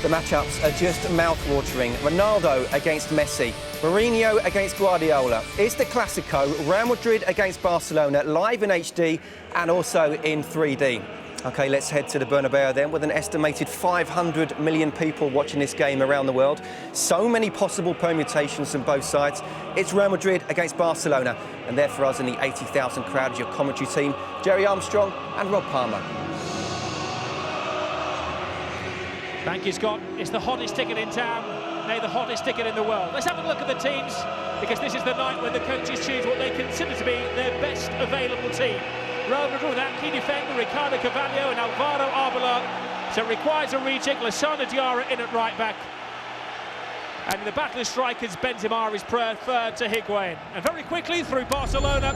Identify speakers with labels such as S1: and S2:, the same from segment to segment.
S1: The matchups are just mouth-watering. Ronaldo against Messi, Mourinho against Guardiola. It's the Clasico, Real Madrid against Barcelona, live in HD and also in 3D. OK, let's head to the Bernabeu then, with an estimated 500 million people watching this game around the world. So many possible permutations from both sides. It's Real Madrid against Barcelona, and there for us in the 80,000 crowd is your commentary team, Jerry Armstrong and Rob Palmer.
S2: Thank you, Scott. It's the hottest ticket in town, nay, the hottest ticket in the world. Let's have a look at the teams, because this is the night when the coaches choose what they consider to be their best available team. Real Madrid with that key defender, Ricardo Carvalho and Alvaro Arbeloa. So it requires a rejig. Lassana Diarra in at right back. And in the battle of strikers, Benzema is preferred to Higuain. And very quickly through Barcelona,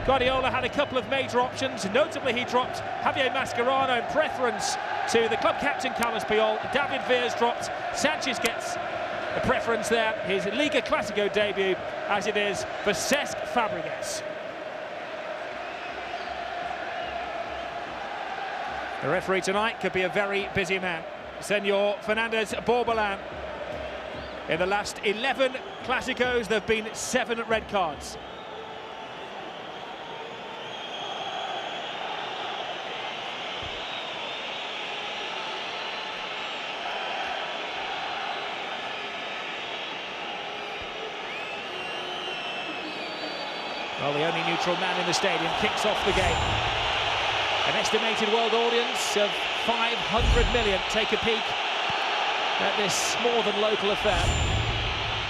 S2: Guardiola had a couple of major options. Notably, he dropped Javier Mascherano in preference to the club captain, Carlos Puyol. David Villa's dropped. Sanchez gets a preference there. His Liga Clasico debut, as it is for Cesc Fabregas. The referee tonight could be a very busy man. Senor Fernandez Borbolan. In the last 11 Clásicos, there have been 7 red cards. Well, the only neutral man in the stadium kicks off the game. An estimated world audience of 500 million. Take a peek at this more than local affair.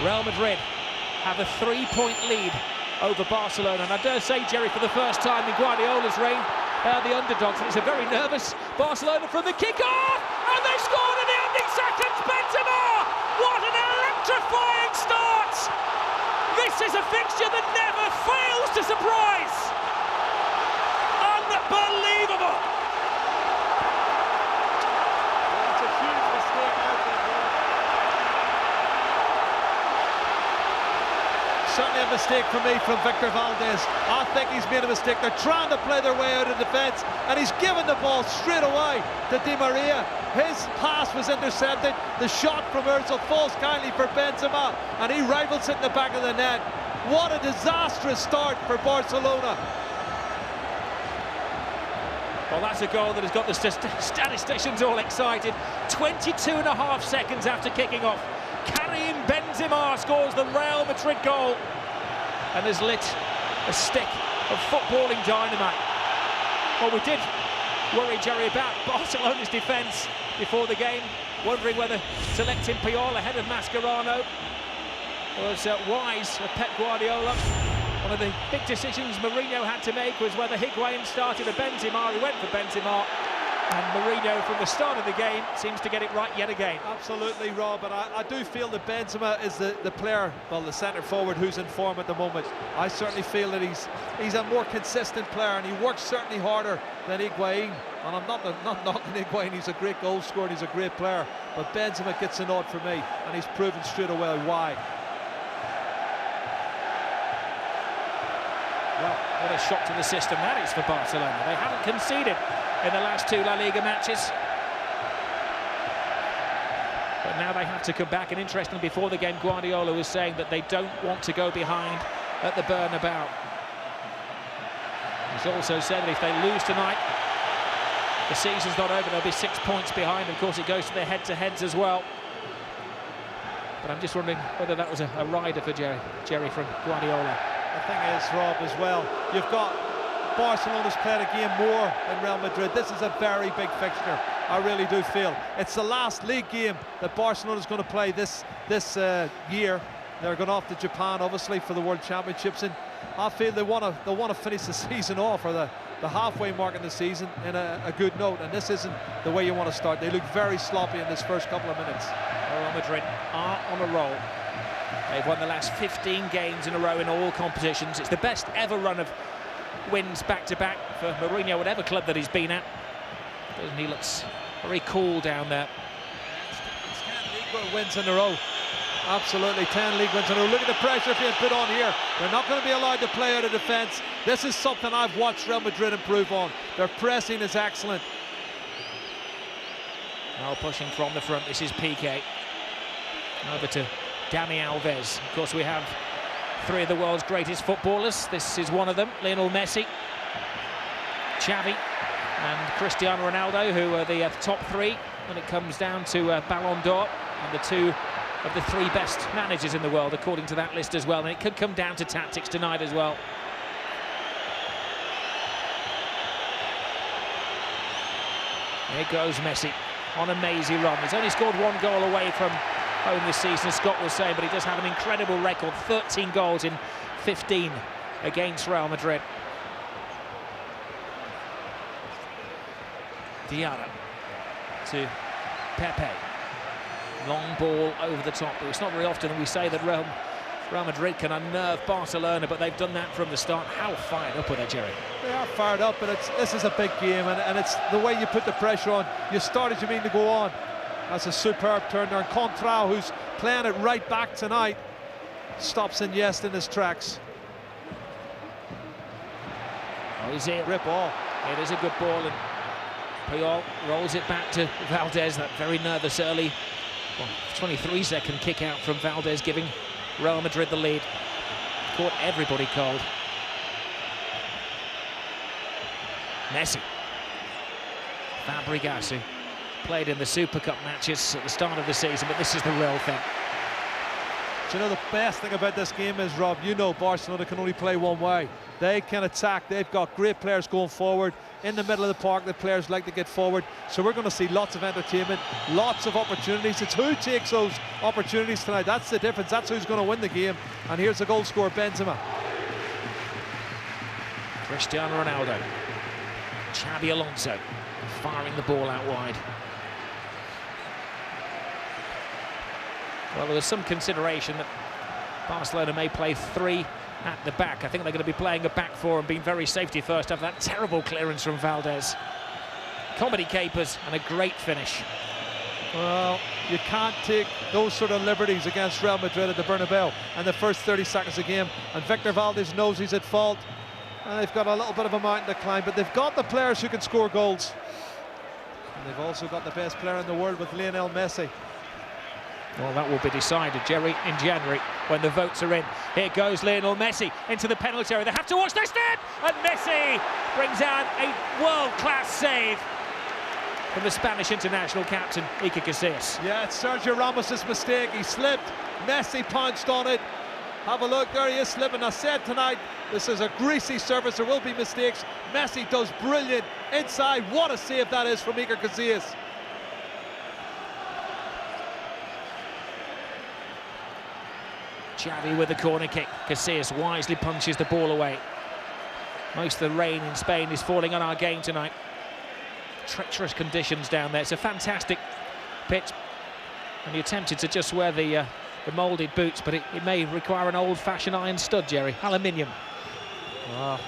S2: Real Madrid have a 3-point lead over Barcelona. And I dare say, Jerry, for the first time in Guardiola's reign, the underdogs. And it's a very nervous Barcelona from the kick-off. And they scored in the ending seconds. Benzema! What an electrifying start! This is a fixture that never fails to surprise. Unbelievable!
S3: It's a huge mistake out there. Certainly a mistake for me from Victor Valdez. I think he's made a mistake. They're trying to play their way out of defence, and he's given the ball straight away to Di Maria. His pass was intercepted. The shot from Ozil falls kindly for Benzema, and he rifles it in the back of the net. What a disastrous start for Barcelona.
S2: Well, that's a goal that has got the statisticians all excited. 22.5 seconds after kicking off, Karim Benzema scores the Real Madrid goal and has lit a stick of footballing dynamite. Well, we did worry, Jerry, about Barcelona's defence before the game, wondering whether selecting Puyol ahead of Mascherano was wise of Pep Guardiola. One of the big decisions Mourinho had to make was whether Higuain started or Benzema. He went for Benzema, and Mourinho from the start of the game seems to get it right yet again.
S3: Absolutely, Rob, but I do feel that Benzema is the player, well, the centre forward who's in form at the moment. I certainly feel that he's a more consistent player, and he works certainly harder than Higuain. And I'm not knocking Higuain, he's a great goal scorer, he's a great player, but Benzema gets a nod for me, and he's proven straight away why.
S2: Well, what a shock to the system that is for Barcelona. They haven't conceded in the last 2 La Liga matches. But now they have to come back, and interestingly, before the game, Guardiola was saying that they don't want to go behind at the Bernabeu. He's also said that if they lose tonight, the season's not over, they'll be 6 points behind. Of course, it goes to their head-to-heads as well. But I'm just wondering whether that was a rider for Jerry from Guardiola.
S3: The thing is, Rob, as well, you've got Barcelona's played a game more than Real Madrid. This is a very big fixture, I really do feel. It's the last league game that Barcelona's going to play this year. They're going off to Japan, obviously, for the World Championships, and I feel they want to finish the season off, or the halfway mark in the season, in a good note, and this isn't the way you want to start. They look very sloppy in this first couple of minutes.
S2: Real Madrid are on a roll. They've won the last 15 games in a row in all competitions. It's the best ever run of wins back-to-back for Mourinho, whatever club that he's been at. And he looks very cool down there.
S3: It's 10 league wins in a row. Absolutely, 10 league wins in a row. Look at the pressure being put on here. They're not going to be allowed to play out of defence. This is something I've watched Real Madrid improve on. Their pressing is excellent.
S2: Now pushing from the front, this is Piqué. Over to Dani Alves. Of course, we have three of the world's greatest footballers. This is one of them, Lionel Messi, Xavi and Cristiano Ronaldo, who are the top three when it comes down to Ballon d'Or, and the two of the three best managers in the world, according to that list as well. And it could come down to tactics tonight as well. Here goes Messi on a mazy run. He's only scored one goal away from home this season, as Scott was saying, but he does have an incredible record, 13 goals in 15 against Real Madrid. Diarra to Pepe. Long ball over the top. It's not very often that we say that Real Madrid can unnerve Barcelona, but they've done that from the start. How fired up are they, Jerry?
S3: They are fired up, but this is a big game, and it's the way you put the pressure on. You started, you mean to go on. That's a superb turn there. And Contrao, who's playing it right back tonight, stops Iniesta in his tracks.
S2: Ozil.
S3: Rip ball.
S2: It is a good ball, and Puyol rolls it back to Valdez. That very nervous early 23-second kick out from Valdez, giving Real Madrid the lead. Caught everybody cold. Messi. Fabregas, who played in the Super Cup matches at the start of the season, but this is the real thing.
S3: Do you know the best thing about this game is, Rob, you know Barcelona can only play one way. They can attack. They've got great players going forward. In the middle of the park, the players like to get forward. So we're going to see lots of entertainment, lots of opportunities. It's who takes those opportunities tonight. That's the difference. That's who's going to win the game. And here's the goal scorer, Benzema.
S2: Cristiano Ronaldo. Xabi Alonso firing the ball out wide. Well, there was some consideration that Barcelona may play three at the back. I think they're going to be playing a back four and being very safety first after that terrible clearance from Valdez. Comedy capers and a great finish.
S3: Well, you can't take those sort of liberties against Real Madrid at the Bernabeu and the first 30 seconds of the game. And Victor Valdez knows he's at fault. And they've got a little bit of a mountain to climb, but they've got the players who can score goals. And they've also got the best player in the world with Lionel Messi.
S2: Well, that will be decided, Jerry, in January when the votes are in. Here goes Lionel Messi into the penalty area. They have to watch their step, and Messi brings out a world-class save from the Spanish international captain, Iker Casillas.
S3: Yeah, it's Sergio Ramos' mistake. He slipped. Messi pounced on it. Have a look, there he is slipping. I said tonight, this is a greasy surface. There will be mistakes. Messi does brilliant inside. What a save that is from Iker Casillas.
S2: Xavi with the corner kick. Casillas wisely punches the ball away. Most of the rain in Spain is falling on our game tonight. Treacherous conditions down there. It's a fantastic pitch, and you're tempted to just wear the moulded boots, but it may require an old-fashioned iron stud, Jerry. Aluminium.
S3: I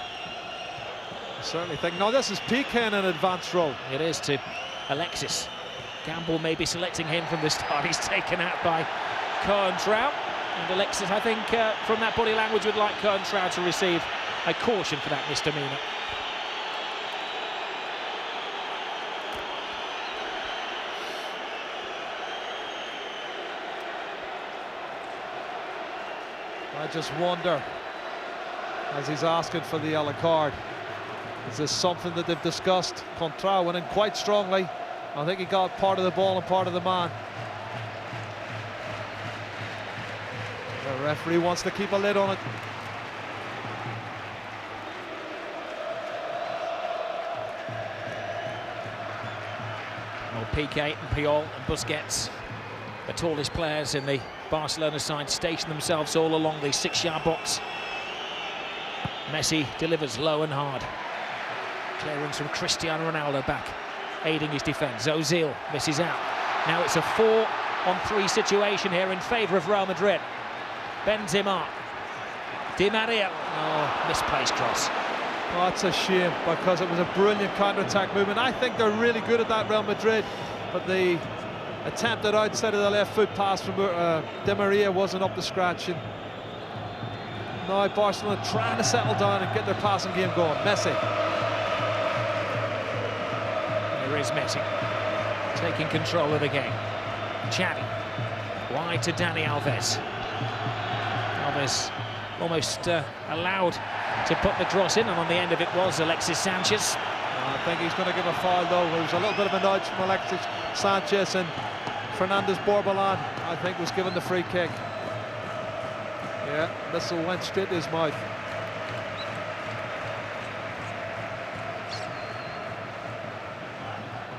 S3: certainly think. No, this is Piqué in an advanced role.
S2: It is to Alexis. Gamble may be selecting him from the start. He's taken out by Contrao. And Alexis, I think, from that body language, would like Contrao to receive a caution for that misdemeanor.
S3: I just wonder, as he's asking for the yellow card, is this something that they've discussed? Contrao went in quite strongly. I think he got part of the ball and part of the man. The referee wants to keep a lid on it.
S2: Well, Piqué and Puyol and Busquets, the tallest players in the Barcelona side, station themselves all along the 6-yard box. Messi delivers low and hard. Clearance from Cristiano Ronaldo back, aiding his defence. Ozil misses out. Now it's a 4-on-3 situation here in favour of Real Madrid. Benzema, Di Maria, misplaced cross.
S3: Oh, that's a shame, because it was a brilliant counter-attack movement. I think they're really good at that, Real Madrid, but the attempted outside of the left foot pass from Di Maria wasn't up to scratch. And now Barcelona trying to settle down and get their passing game going. Messi.
S2: There is Messi. taking control of the game. Xavi, wide to Dani Alves. Alves almost allowed to put the cross in, and on the end of it was Alexis Sanchez.
S3: I think he's going to give a foul though. There was a little bit of a nudge from Alexis Sanchez, and Fernandez Borbalán, I think, was given the free kick. Yeah, missile went straight to his mouth.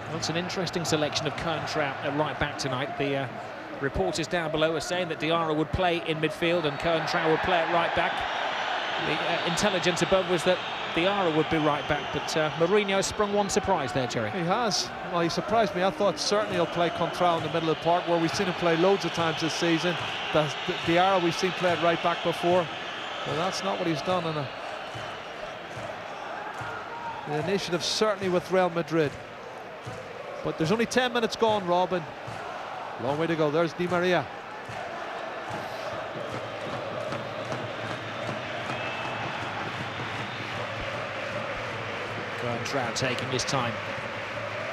S2: Well, it's an interesting selection of Cohen-Trout at right back tonight. The reporters down below are saying that Diarra would play in midfield and Cohen-Trout would play at right back. The intelligence above was that Diarra would be right back, but Mourinho sprung one surprise there, Jerry.
S3: He has. Well, he surprised me. I thought certainly he'll play Contral in the middle of the park, where we've seen him play loads of times this season. The Diarra we've seen play at right back before. Well, that's not what he's done. The initiative certainly with Real Madrid. But there's only 10 minutes gone, Robin. Long way to go. There's Di Maria.
S2: Trout taking his time,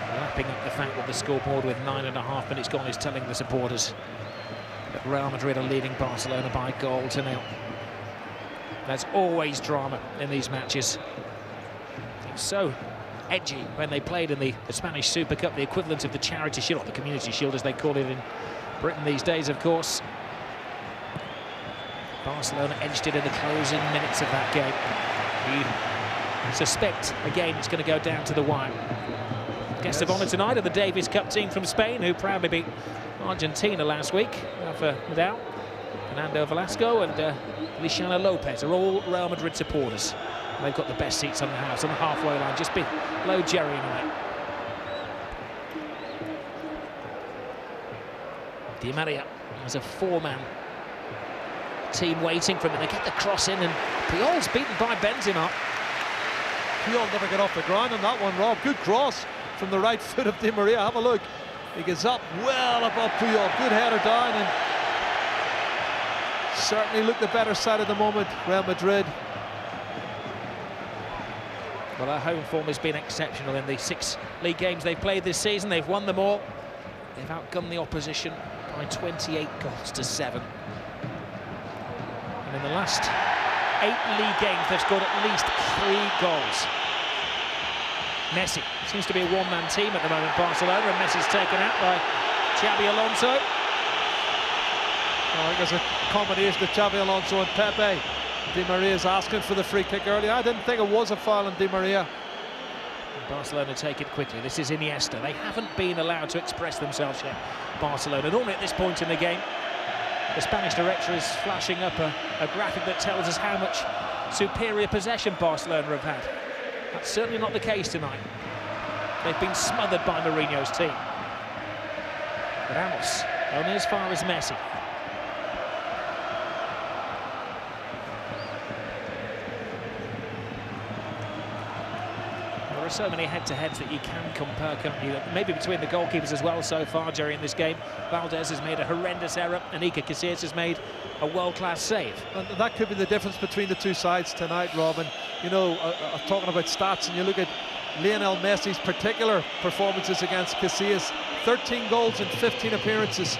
S2: lapping up the fact that the scoreboard with 9.5 minutes gone is telling the supporters that Real Madrid are leading Barcelona by 1-0. There's always drama in these matches. It's so edgy when they played in the Spanish Super Cup, the equivalent of the Charity Shield, or the Community Shield as they call it in Britain these days, of course. Barcelona edged it in the closing minutes of that game. Suspect again it's going to go down to the wire. Guest of honour tonight are the Davis Cup team from Spain, who proudly beat Argentina last week. Rafa Nadal, Fernando Velasco and Luciano Lopez are all Real Madrid supporters. And they've got the best seats on the house, on the halfway line, just below Jerry and I. Di Maria has a 4-man team waiting for him, and they get the cross in, and Puyol's beaten by Benzema.
S3: Puyol never get off the ground on that one, Rob. Good cross from the right foot of Di Maria. Have a look. He gets up well above Puyol. Good header down, and certainly look the better side at the moment, Real Madrid.
S2: Well, our home form has been exceptional in the 6 league games they've played this season. They've won them all. They've outgunned the opposition by 28 goals to 7. And in the last 8 league games, they've scored at least 3 goals. Messi seems to be a one-man team at the moment, Barcelona, and Messi's taken out by Xabi Alonso.
S3: I think there's a combination of Xabi Alonso and Pepe. Di Maria's asking for the free kick earlier. I didn't think it was a foul on Di Maria.
S2: Barcelona take it quickly. This is Iniesta. They haven't been allowed to express themselves yet, Barcelona. Normally at this point in the game, the Spanish director is flashing up a graphic that tells us how much superior possession Barcelona have had. That's certainly not the case tonight. They've been smothered by Mourinho's team. But Ramos, only as far as Messi. There are so many head-to-heads that you can compare, can't you? Maybe between the goalkeepers as well so far during this game. Valdez has made a horrendous error, and Iker Casillas has made a world-class save.
S3: And that could be the difference between the two sides tonight, Robin. You know, talking about stats, and you look at Lionel Messi's particular performances against Casillas, 13 goals in 15 appearances.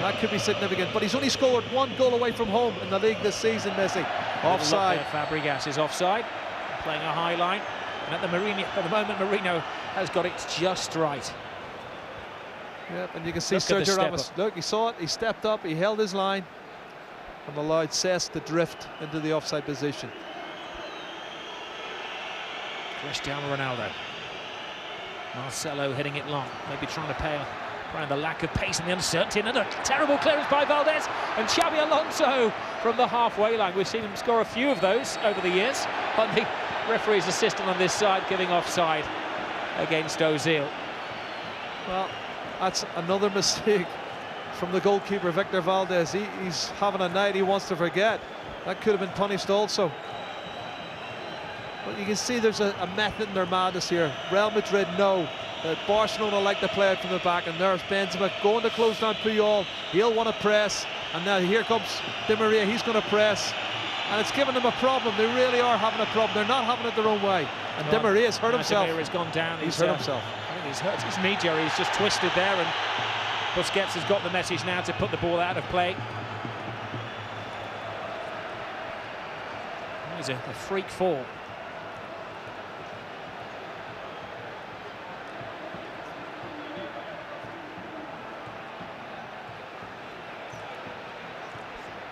S3: That could be significant, but he's only scored 1 goal away from home in the league this season, Messi. Offside.
S2: Fabregas is offside, playing a high line. And at the moment, Mourinho has got it just right.
S3: Yep, and you can see Sergio Ramos. Look, he saw it, he stepped up, he held his line, and allowed Cesc to drift into the offside position.
S2: Cristiano Ronaldo. Marcelo hitting it long, maybe trying to pay around the lack of pace and the uncertainty. Another terrible clearance by Valdez, and Xabi Alonso from the halfway line. We've seen him score a few of those over the years, but the referee's assistant on this side giving offside against Ozil.
S3: Well, that's another mistake from the goalkeeper, Victor Valdez. He's having a night he wants to forget. That could have been punished also. But you can see there's a method in their madness here. Real Madrid know that Barcelona like to play it from the back, and there's Benzema going to close down Puyol. He'll want to press, and now here comes Di Maria. He's going to press, and it's given them a problem. They really are having a problem. They're not having it their own way. And Di Maria's hurt himself.
S2: Di Maria's gone down.
S3: He's hurt himself.
S2: I think He's hurt his knee, Jerry. He's just twisted there, and Busquets has got the message now to put the ball out of play. He's a freak fall.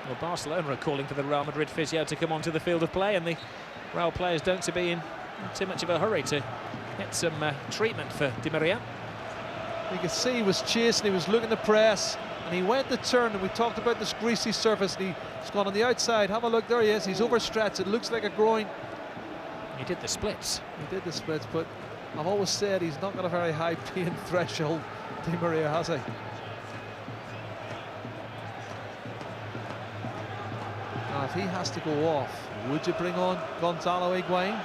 S2: Well, Barcelona are calling for the Real Madrid physio to come onto the field of play, and the Real players don't seem to be in too much of a hurry to get some treatment for Di Maria.
S3: You can see he was chasing, he was looking to press, and he went to turn, and we talked about this greasy surface, and he's gone on the outside. Have a look, there he is, he's overstretched, it looks like a groin.
S2: He did the splits.
S3: He did the splits, but I've always said he's not got a very high pain threshold, Di Maria, has he? Now, if he has to go off, would you bring on Gonzalo Higuain?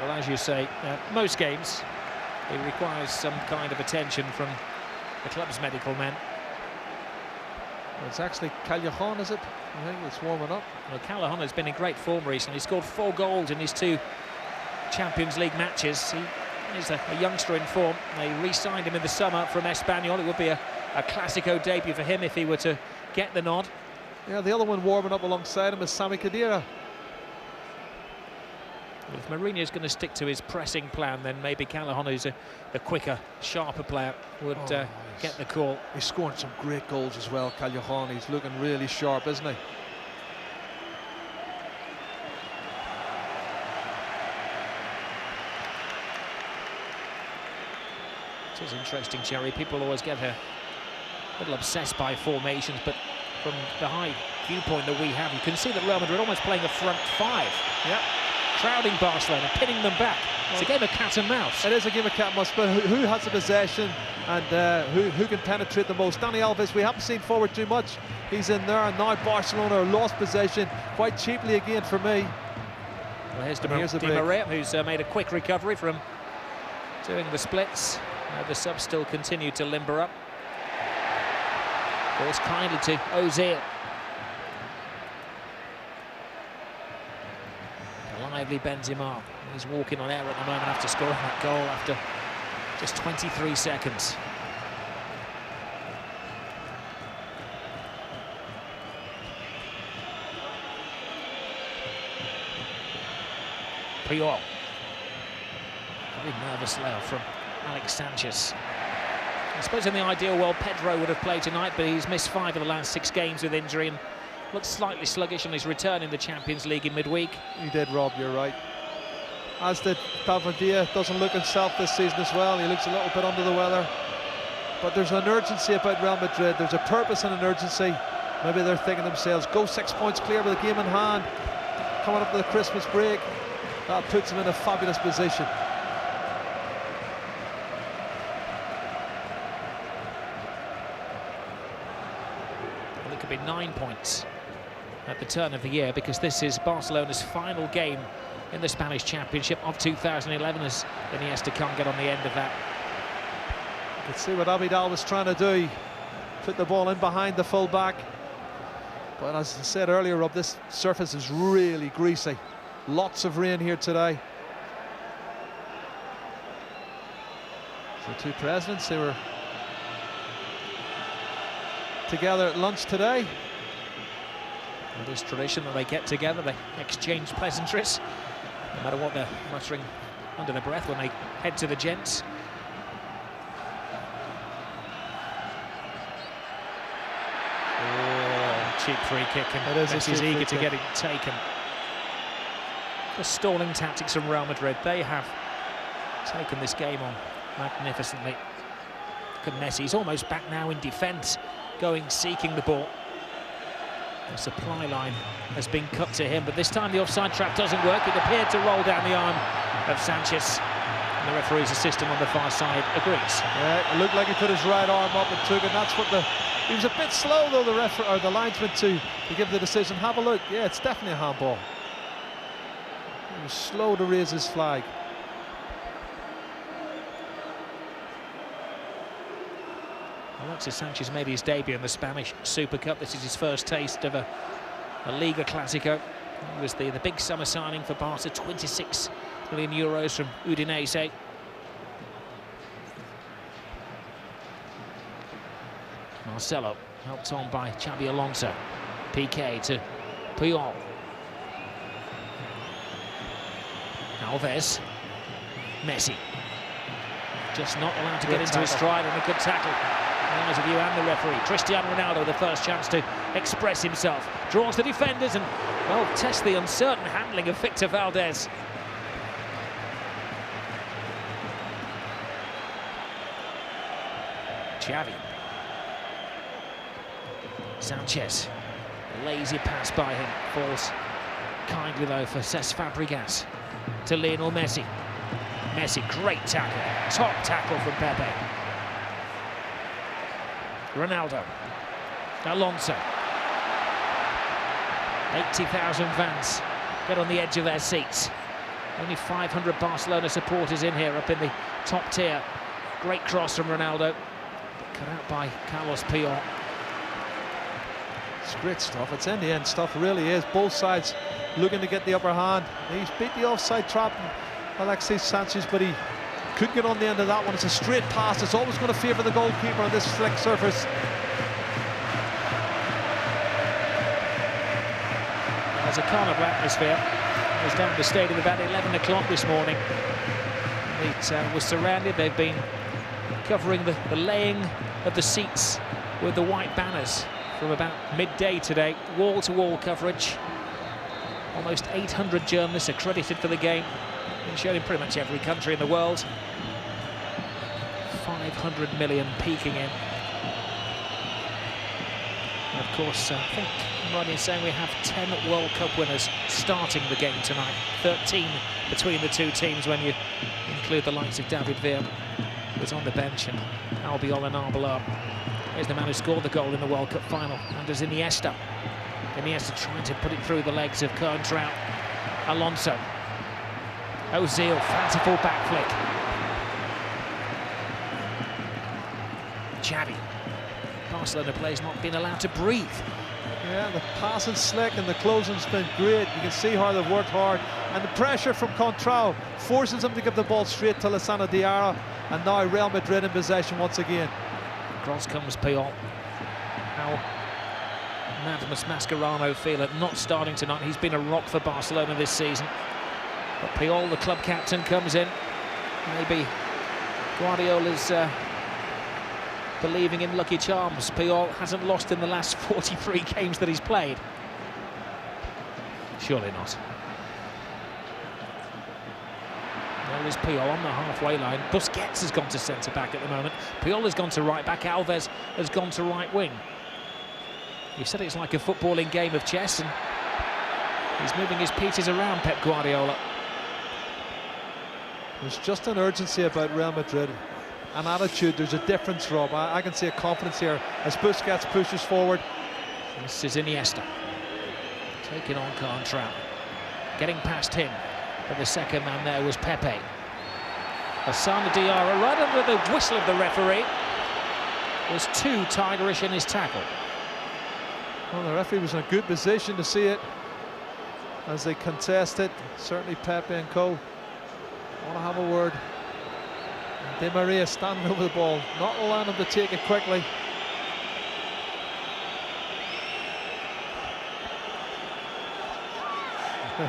S2: Well, as you say, most games, it requires some kind of attention from the club's medical men.
S3: Well, it's actually Callejon, is it? I think it's warming up.
S2: Well, Callejon has been in great form recently. He scored 4 goals in his 2 Champions League matches. He is a youngster in form. They re-signed him in the summer from Espanyol. It would be a Clasico debut for him if he were to get the nod.
S3: Yeah, the other one warming up alongside him is Sami Khedira.
S2: If Mourinho's going to stick to his pressing plan, then maybe Callejon, who's a quicker, sharper player, would get the call.
S3: He's scoring some great goals as well, Callejon. He's looking really sharp, isn't he?
S2: It is interesting, Jerry. People always get a little obsessed by formations, but from the high viewpoint that we have, you can see that Real Madrid almost playing a front 5.
S3: Yeah.
S2: Crowding Barcelona, pinning them back. It's a game of cat and mouse.
S3: It is a game of cat and mouse, but who has the possession and who can penetrate the most? Dani Alves, we haven't seen forward too much. He's in there, and now Barcelona lost possession quite cheaply again for me.
S2: Well, here's Di Maria, who's made a quick recovery from doing the splits. The subs still continue to limber up. Balls kindly to Ozil. Lively Benzema. He's walking on air at the moment after scoring that goal after just 23 seconds. Puyol. Very nervous layoff from Alex Sanchez. I suppose in the ideal world, Pedro would have played tonight, but he's missed 5 of the last 6 games with injury and looks slightly sluggish on his return in the Champions League in midweek.
S3: He did, Rob, you're right. As did Valverde. Doesn't look himself this season as well. He looks a little bit under the weather. But there's an urgency about Real Madrid. There's a purpose and an urgency. Maybe they're thinking themselves, go 6 points clear with a game in hand. Coming up to the Christmas break. That puts them in a fabulous position.
S2: Well, it could be 9 points at the turn of the year, because this is Barcelona's final game in the Spanish Championship of 2011, as Iniesta can't get on the end of that.
S3: You can see what Abidal was trying to do, put the ball in behind the full-back. But as I said earlier, Rob, this surface is really greasy. Lots of rain here today. The 2 presidents, they were together at lunch today.
S2: It is tradition that they get together, they exchange pleasantries, no matter what they're muttering under their breath when they head to the gents. Oh, cheap free kick, and Messi's eager to get it taken. The stalling tactics from Real Madrid, they have taken this game on magnificently. Look at Messi, he's almost back now in defence, going, seeking the ball. The supply line has been cut to him, but this time the offside trap doesn't work. It appeared to roll down the arm of Sanchez. And the referee's assistant on the far side agrees.
S3: Yeah, it looked like he put his right arm up and took it. That's what he was a bit slow though, the linesman to give the decision. Have a look. Yeah, it's definitely a handball. He was slow to raise his flag.
S2: Alexis Sanchez made his debut in the Spanish Super Cup. This is his first taste of a Liga Clasico. He was the big summer signing for Barca, 26 million euros from Udinese. Marcelo, helped on by Xabi Alonso. PK to Puyol. Alves. Messi. Just not allowed to get into his stride, and a good tackle. In the eyes of you and the referee. Cristiano Ronaldo, the first chance to express himself. Draws the defenders and, well, tests the uncertain handling of Victor Valdez. Xavi. Sanchez. A lazy pass by him. Falls kindly, though, for Cesc Fabregas. To Lionel Messi. Messi, great tackle. Top tackle from Pepe. Ronaldo. Alonso. 80,000 fans get on the edge of their seats. Only 500 Barcelona supporters in here, up in the top tier. Great cross from Ronaldo. Cut out by Carlos Puyol.
S3: It's great stuff. It's end-to-end stuff, really is. Both sides looking to get the upper hand. He's beat the offside trap, Alexis Sanchez, but he couldn't get on the end of that one. It's a straight pass. It's always going to favour the goalkeeper on this slick surface.
S2: There's a carnival atmosphere. It was down the stadium about 11 o'clock this morning. It was surrounded. They've been covering the laying of the seats with the white banners from about midday today. Wall-to-wall coverage. Almost 800 journalists accredited for the game. Been shown in pretty much every country in the world. 500 million peeking in. And of course, I think I'm right in saying we have 10 World Cup winners starting the game tonight. 13 between the two teams when you include the likes of David Villa, who's on the bench, and Albiol and Arbeloa. Here's the man who scored the goal in the World Cup final, Andres Iniesta. Iniesta trying to put it through the legs of Coentrao. Alonso. Ozil, fanciful back flick. Xavi. Barcelona players not being allowed to breathe.
S3: Yeah, the passing's slick and the closing's been great. You can see how they've worked hard. And the pressure from Coentrao forces them to give the ball straight to Lassana Diarra. And now Real Madrid in possession once again.
S2: Cross comes Puyol. How Madmas Mascherano feel at not starting tonight. He's been a rock for Barcelona this season. But Puyol, the club captain, comes in. Maybe Guardiola's believing in lucky charms. Puyol hasn't lost in the last 43 games that he's played. Surely not. Well, there's Puyol on the halfway line. Busquets has gone to centre-back at the moment. Puyol has gone to right-back. Alves has gone to right wing. You said it's like a footballing game of chess, and he's moving his pieces around, Pep Guardiola.
S3: There's just an urgency about Real Madrid. An attitude. There's a difference, Rob. I can see a confidence here as Busquets pushes forward.
S2: This is Iniesta. Taking on Coentrao. Getting past him. But the second man there was Pepe. Lassana Diarra, right under the whistle of the referee, was too tigerish in his tackle.
S3: Well, the referee was in a good position to see it as they contest it. Certainly Pepe and co. Want to have a word. Di Maria standing over the ball, not allowing him to take it quickly.
S2: The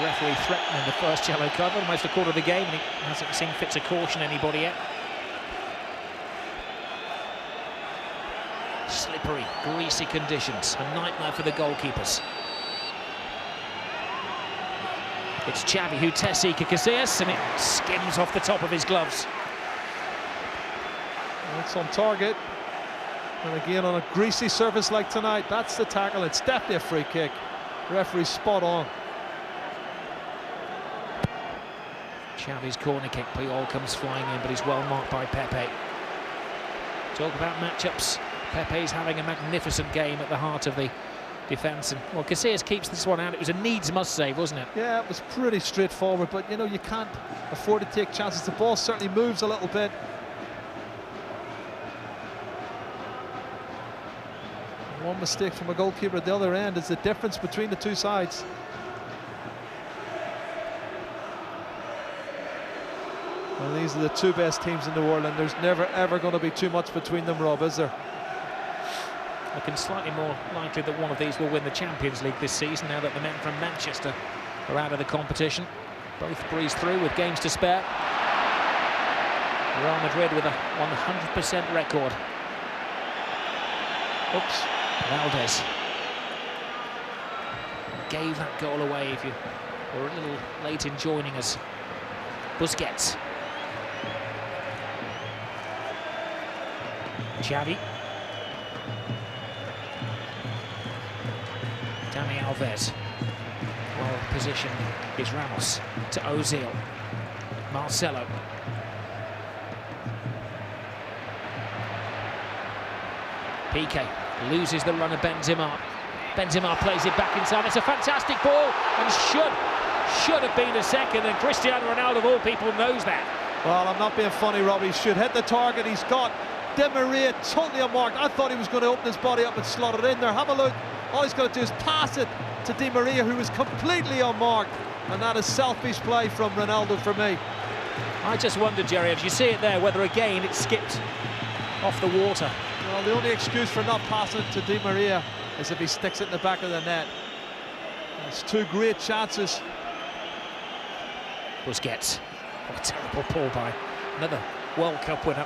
S2: referee threatening the first yellow card, almost a quarter of the game, and he hasn't seen fit to caution anybody yet. Slippery, greasy conditions, a nightmare for the goalkeepers. It's Xavi who tests Iker Casillas, and it skims off the top of his gloves.
S3: It's on target. And again, on a greasy surface like tonight, that's the tackle. It's definitely a free kick. The referee's spot on.
S2: Xavi's corner kick, Puyol comes flying in, but he's well marked by Pepe. Talk about matchups. Pepe's having a magnificent game at the heart of the defence, and well, Casillas keeps this one out. It was a needs must save, wasn't it?
S3: Yeah, it was pretty straightforward, but you know, you can't afford to take chances. The ball certainly moves a little bit. One mistake from a goalkeeper at the other end is the difference between the two sides. And these are the two best teams in the world, and there's never ever going to be too much between them, Rob, is there?
S2: Looking slightly more likely that one of these will win the Champions League this season now that the men from Manchester are out of the competition. Both breeze through with games to spare. Real Madrid with a 100% record. Oops, Valdez gave that goal away if you were a little late in joining us. Busquets. Xavi. Dani Alves. Well positioned is Ramos to Ozil. Marcelo. Piqué loses the run of Benzema. Benzema plays it back inside. It's a fantastic ball and should have been a second, and Cristiano Ronaldo of all people knows that. Well,
S3: I'm not being funny, Rob. He should hit the target. He's got Di Maria totally unmarked. I thought he was going to open his body up and slot it in there. Have a look. All he's got to do is pass it to Di Maria, who was completely unmarked, and that is selfish play from Ronaldo for me.
S2: I just wondered, Jerry, if you see it there, whether again it skipped off the water.
S3: Well, the only excuse for not passing it to Di Maria is if he sticks it in the back of the net. It's two great chances.
S2: Busquets. What a terrible pull by another World Cup winner.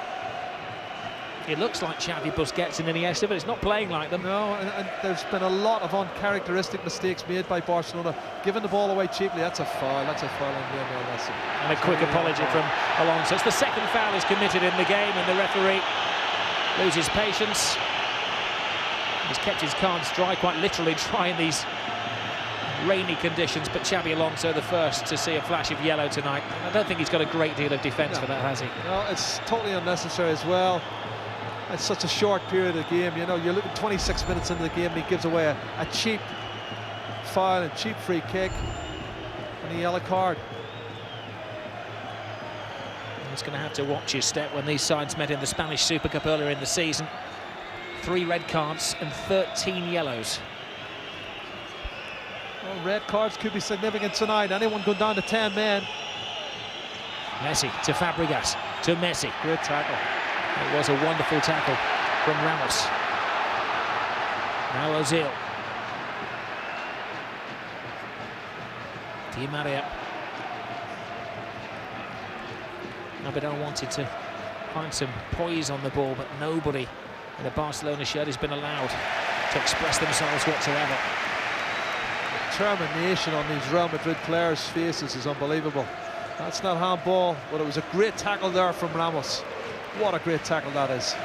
S2: It looks like Xavi, Busquets and Iniesta, but it's not playing like them.
S3: No, and there's been a lot of uncharacteristic mistakes made by Barcelona. Giving the ball away cheaply, that's a foul. That's a foul on Lionel Messi.
S2: And a quick apology from Alonso. It's the second foul is committed in the game, and the referee loses patience. He's kept his cards dry, quite literally dry in these rainy conditions, but Xabi Alonso the first to see a flash of yellow tonight. And I don't think he's got a great deal of defence for that, has he?
S3: No, it's totally unnecessary as well. It's such a short period of game, you know, you're looking 26 minutes into the game and he gives away a cheap foul, a cheap free kick and a yellow card.
S2: He's going to have to watch his step when these sides met in the Spanish Super Cup earlier in the season. 3 red cards and 13 yellows.
S3: Well, red cards could be significant tonight. Anyone going down to 10 men.
S2: Messi to Fabregas to Messi.
S3: Great tackle.
S2: It was a wonderful tackle from Ramos. Now Ozil. Di Maria. Abidal wanted to find some poise on the ball, but nobody in a Barcelona shirt has been allowed to express themselves whatsoever.
S3: Determination on these Real Madrid players' faces is unbelievable. That's not handball, but it was a great tackle there from Ramos. What a great tackle that is.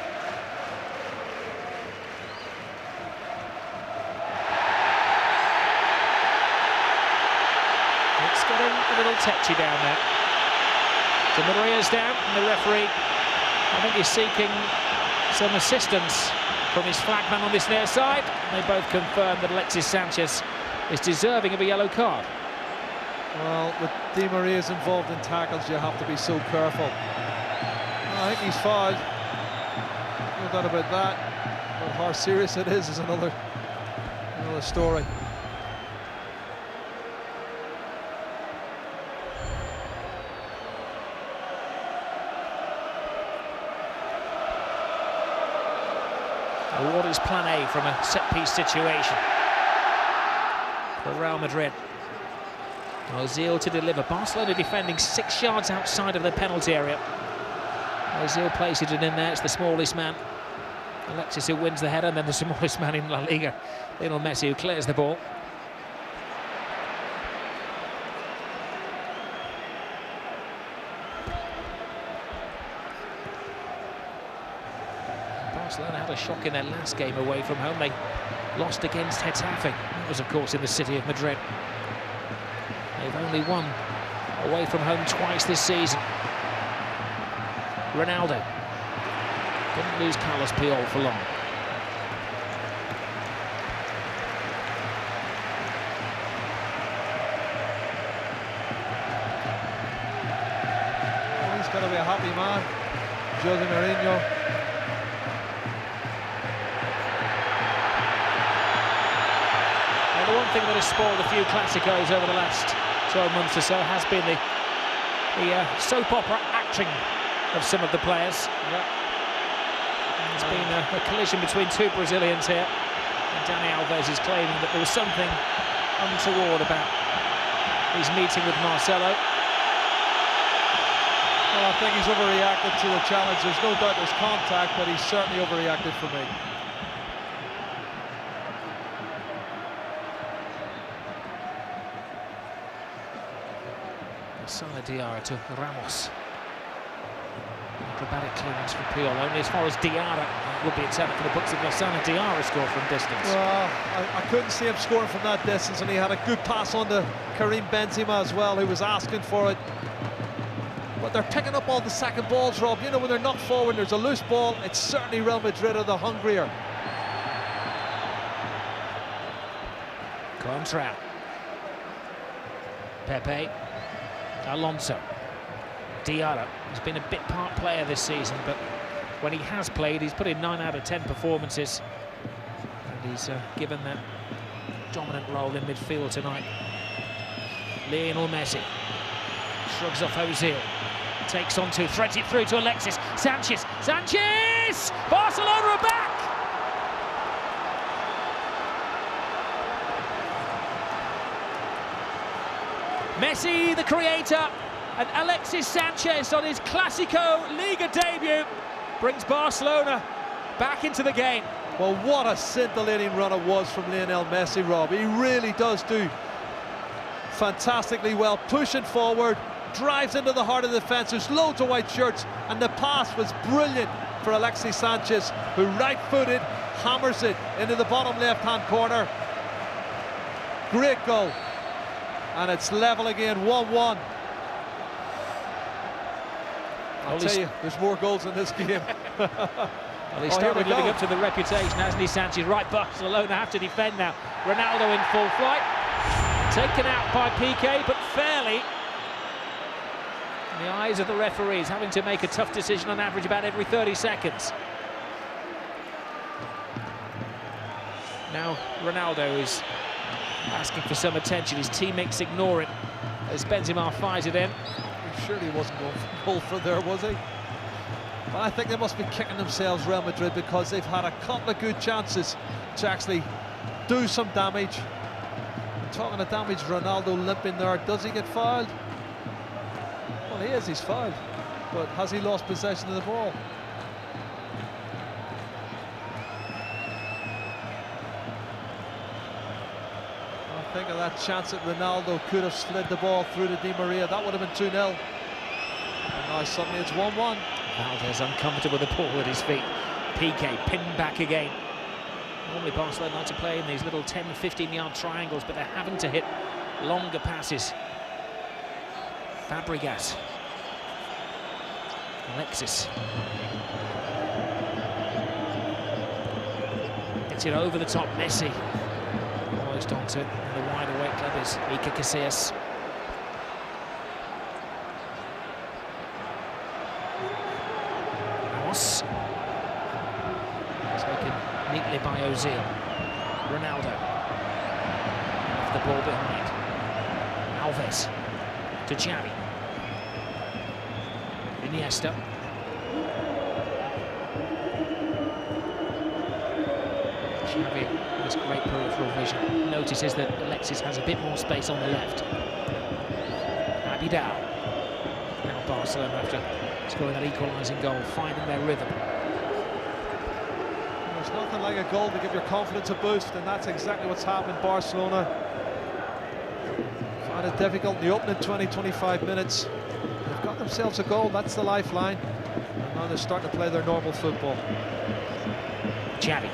S2: It's getting a little touchy down there. Di Maria's down, and the referee, I think, is seeking some assistance from his flagman on this near side. They both confirm that Alexis Sanchez is deserving of a yellow card.
S3: Well, with Di Maria's involved in tackles, you have to be so careful. I think he's fouled. No doubt about that. But how serious it is another story.
S2: What is plan A from a set-piece situation for Real Madrid? Ozil to deliver. Barcelona defending 6 yards outside of the penalty area. Ozil places it in there. It's the smallest man, Alexis, who wins the header, and then the smallest man in La Liga, Lionel Messi, who clears the ball. Barcelona had a shock in their last game away from home. They lost against Getafe. That was, of course, in the city of Madrid. They've only won away from home twice this season. Ronaldo didn't lose Carlos Puyol for long.
S3: Well, he's got to be a happy man, Jose Mourinho.
S2: The one thing that has spoiled a few Clásicos over the last 12 months or so has been the soap opera stretching of some of the players.
S3: Yeah.
S2: There's been a collision between two Brazilians here. And Dani Alves is claiming that there was something untoward about his meeting with Marcelo.
S3: Well, I think he's overreacted to the challenge. There's no doubt there's contact, but he's certainly overreacted for me.
S2: Sala Diarra to Ramos. Acrobatic clearance from Puyol, only as far as Diarra would be intended for the books of Losana. Diarra scored from distance.
S3: Well, I couldn't see him scoring from that distance, and he had a good pass on to Karim Benzema as well, who was asking for it. But they're picking up all the second balls, Rob. You know, when they're knocked forward, there's a loose ball. It's certainly Real Madrid are the hungrier.
S2: Contral. Pepe. Alonso. Diarra has been a bit part player this season, but when he has played, he's put in 9 out of 10 performances, and he's given that dominant role in midfield tonight. Lionel Messi shrugs off Ozil, takes on two, threads it through to Alexis Sanchez. Sanchez! Barcelona are back! Messi, the creator, and Alexis Sanchez on his Clásico Liga debut brings Barcelona back into the game.
S3: Well, what a scintillating run it was from Lionel Messi, Rob. He really does do fantastically well, pushing forward, drives into the heart of the defence. There's loads of white shirts, and the pass was brilliant for Alexis Sanchez, who right-footed, hammers it into the bottom left-hand corner. Great goal. And it's level again, 1-1. I'll tell you, there's more goals in this game.
S2: Well, he's started living up to the reputation, hasn't he, Sanchez? Right, Barcelona have to defend now. Ronaldo in full flight. Taken out by Piqué, but fairly. In the eyes of the referees, having to make a tough decision on average about every 30 seconds. Now Ronaldo is asking for some attention. His teammates ignore it as Benzema fires it in.
S3: He surely wasn't going for goal for there, was he? But I think they must be kicking themselves, Real Madrid, because they've had a couple of good chances to actually do some damage. Talking of damage, Ronaldo limping there. Does he get fouled? Well, he is, he's fouled. But has he lost possession of the ball? Think of that chance that Ronaldo could have slid the ball through to Di Maria. That would have been 2-0. And now suddenly it's 1-1.
S2: Valdez uncomfortable with the ball at his feet. Piqué pinned back again. Normally Barcelona like to play in these little 10-15 yard triangles, but they're having to hit longer passes. Fabregas. Alexis. Gets it over the top, Messi. Almost onto it. And the wide awake club is Iker Casillas. Ramos. Taken neatly by Ozil. Ronaldo. Off the ball behind. Alves. To Xavi. Iniesta. Xavi has great peripheral vision. Notices that Alexis has a bit more space on the left. Abidal. Now Barcelona, after scoring that equalising goal, finding their rhythm.
S3: There's nothing like a goal to give your confidence a boost, and that's exactly what's happened. Barcelona find it difficult in the opening 20-25 minutes. They've got themselves a goal, that's the lifeline. And now they're starting to play their normal football.
S2: Xavi.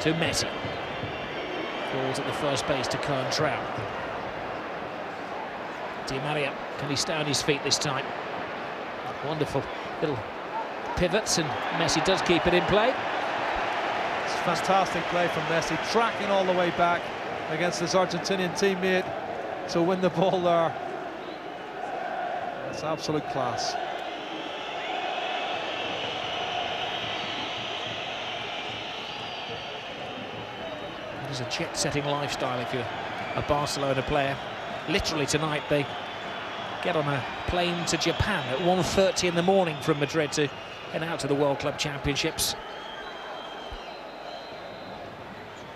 S2: To Messi. Balls at the first base to Contral. Di Maria, can he stay on his feet this time? Wonderful little pivots, and Messi does keep it in play.
S3: It's fantastic play from Messi, tracking all the way back against his Argentinian teammate to win the ball there. It's absolute class.
S2: It is a jet-setting lifestyle if you're a Barcelona player. Literally tonight they get on a plane to Japan at 1:30 in the morning from Madrid to head out to the World Club Championships.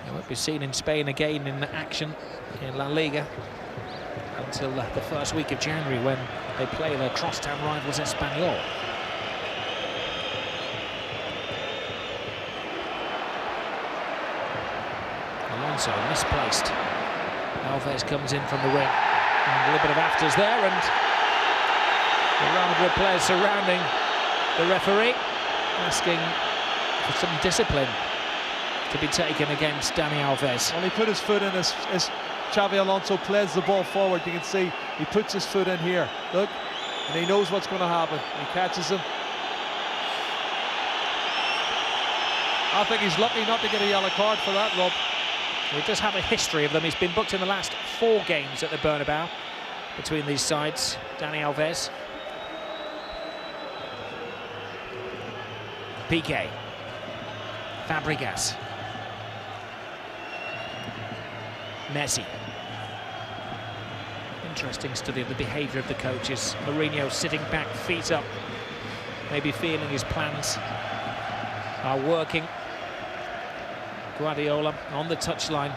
S2: They won't be seen in Spain again in action in La Liga until the first week of January, when they play their crosstown rivals Espanyol. Alonso misplaced. Alves comes in from the wing. And a little bit of afters there, and the Real Madrid players surrounding the referee, asking for some discipline to be taken against Dani Alves.
S3: Well, he put his foot in as Xavi Alonso plays the ball forward. You can see he puts his foot in here. Look, and he knows what's going to happen. He catches him. I think he's lucky not to get a yellow card for that, Rob.
S2: He does have a history of them. He's been booked in the last 4 games at the Bernabeu between these sides. Dani Alves. Piqué. Fabregas. Messi. Interesting study of the behaviour of the coaches. Mourinho sitting back, feet up, maybe feeling his plans are working. Guardiola on the touchline,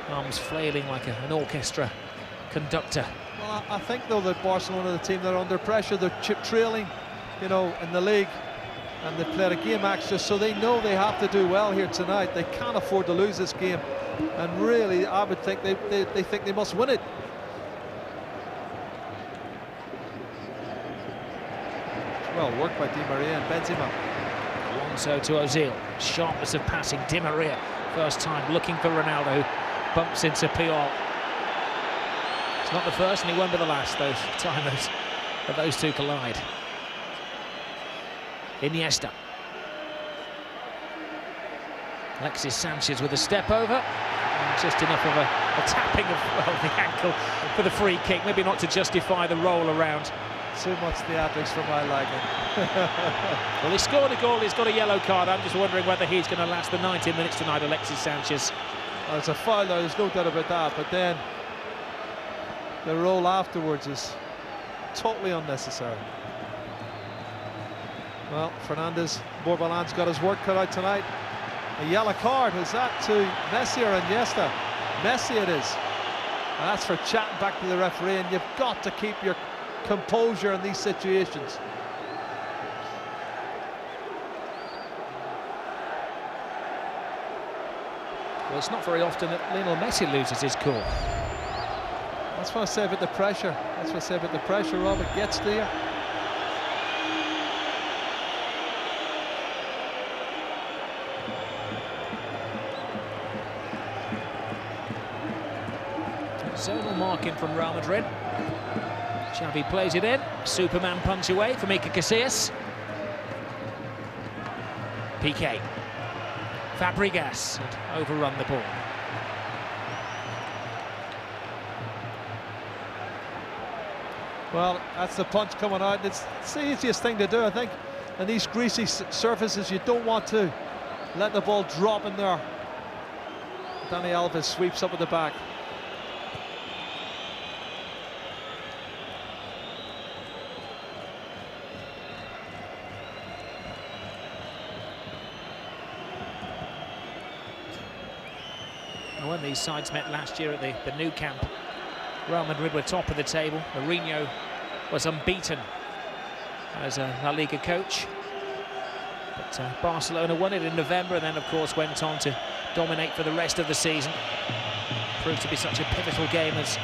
S2: arms flailing like an orchestra conductor.
S3: Well, I think though that Barcelona, the team that are under pressure, they're trailing, you know, in the league, and they played a game extra, so they know they have to do well here tonight. They can't afford to lose this game, and really, I would think they think they must win it. Well worked by Di Maria and Benzema.
S2: Alonso to Ozil, sharpness of passing. Di Maria, first time looking for Ronaldo, bumps into Puyol. It's not the first, and he won't be the last time those two collide. Iniesta. Alexis Sanchez with a step over, and just enough of a tapping of the ankle for the free kick, maybe not to justify the roll around.
S3: Too much theatrics for my liking.
S2: Well, he scored a goal, he's got a yellow card. I'm just wondering whether he's going to last the 90 minutes tonight, Alexis Sanchez.
S3: Well, it's a foul there, there's no doubt about that, but then the roll afterwards is totally unnecessary. Well, Fernandez, Borbalan's got his work cut out tonight. A yellow card, is that to Messi or Iniesta? Messi it is. And that's for chatting back to the referee, and you've got to keep your composure in these situations.
S2: Well, it's not very often that Lionel Messi loses his cool.
S3: That's what I say about the pressure. That's what I say about the pressure, Rob. It gets to you.
S2: Zonal marking from Real Madrid. Xavi plays it in. Superman punch away from Iker Casillas. Piqué. Fabregas had overrun the ball.
S3: Well, that's the punch coming out. It's the easiest thing to do, I think. And these greasy surfaces, you don't want to let the ball drop in there. Dani Alves sweeps up at the back.
S2: When these sides met last year at the new camp, Real Madrid were top of the table. Mourinho was unbeaten as a La Liga coach. But Barcelona won it in November, and then of course went on to dominate for the rest of the season. Proved to be such a pivotal game as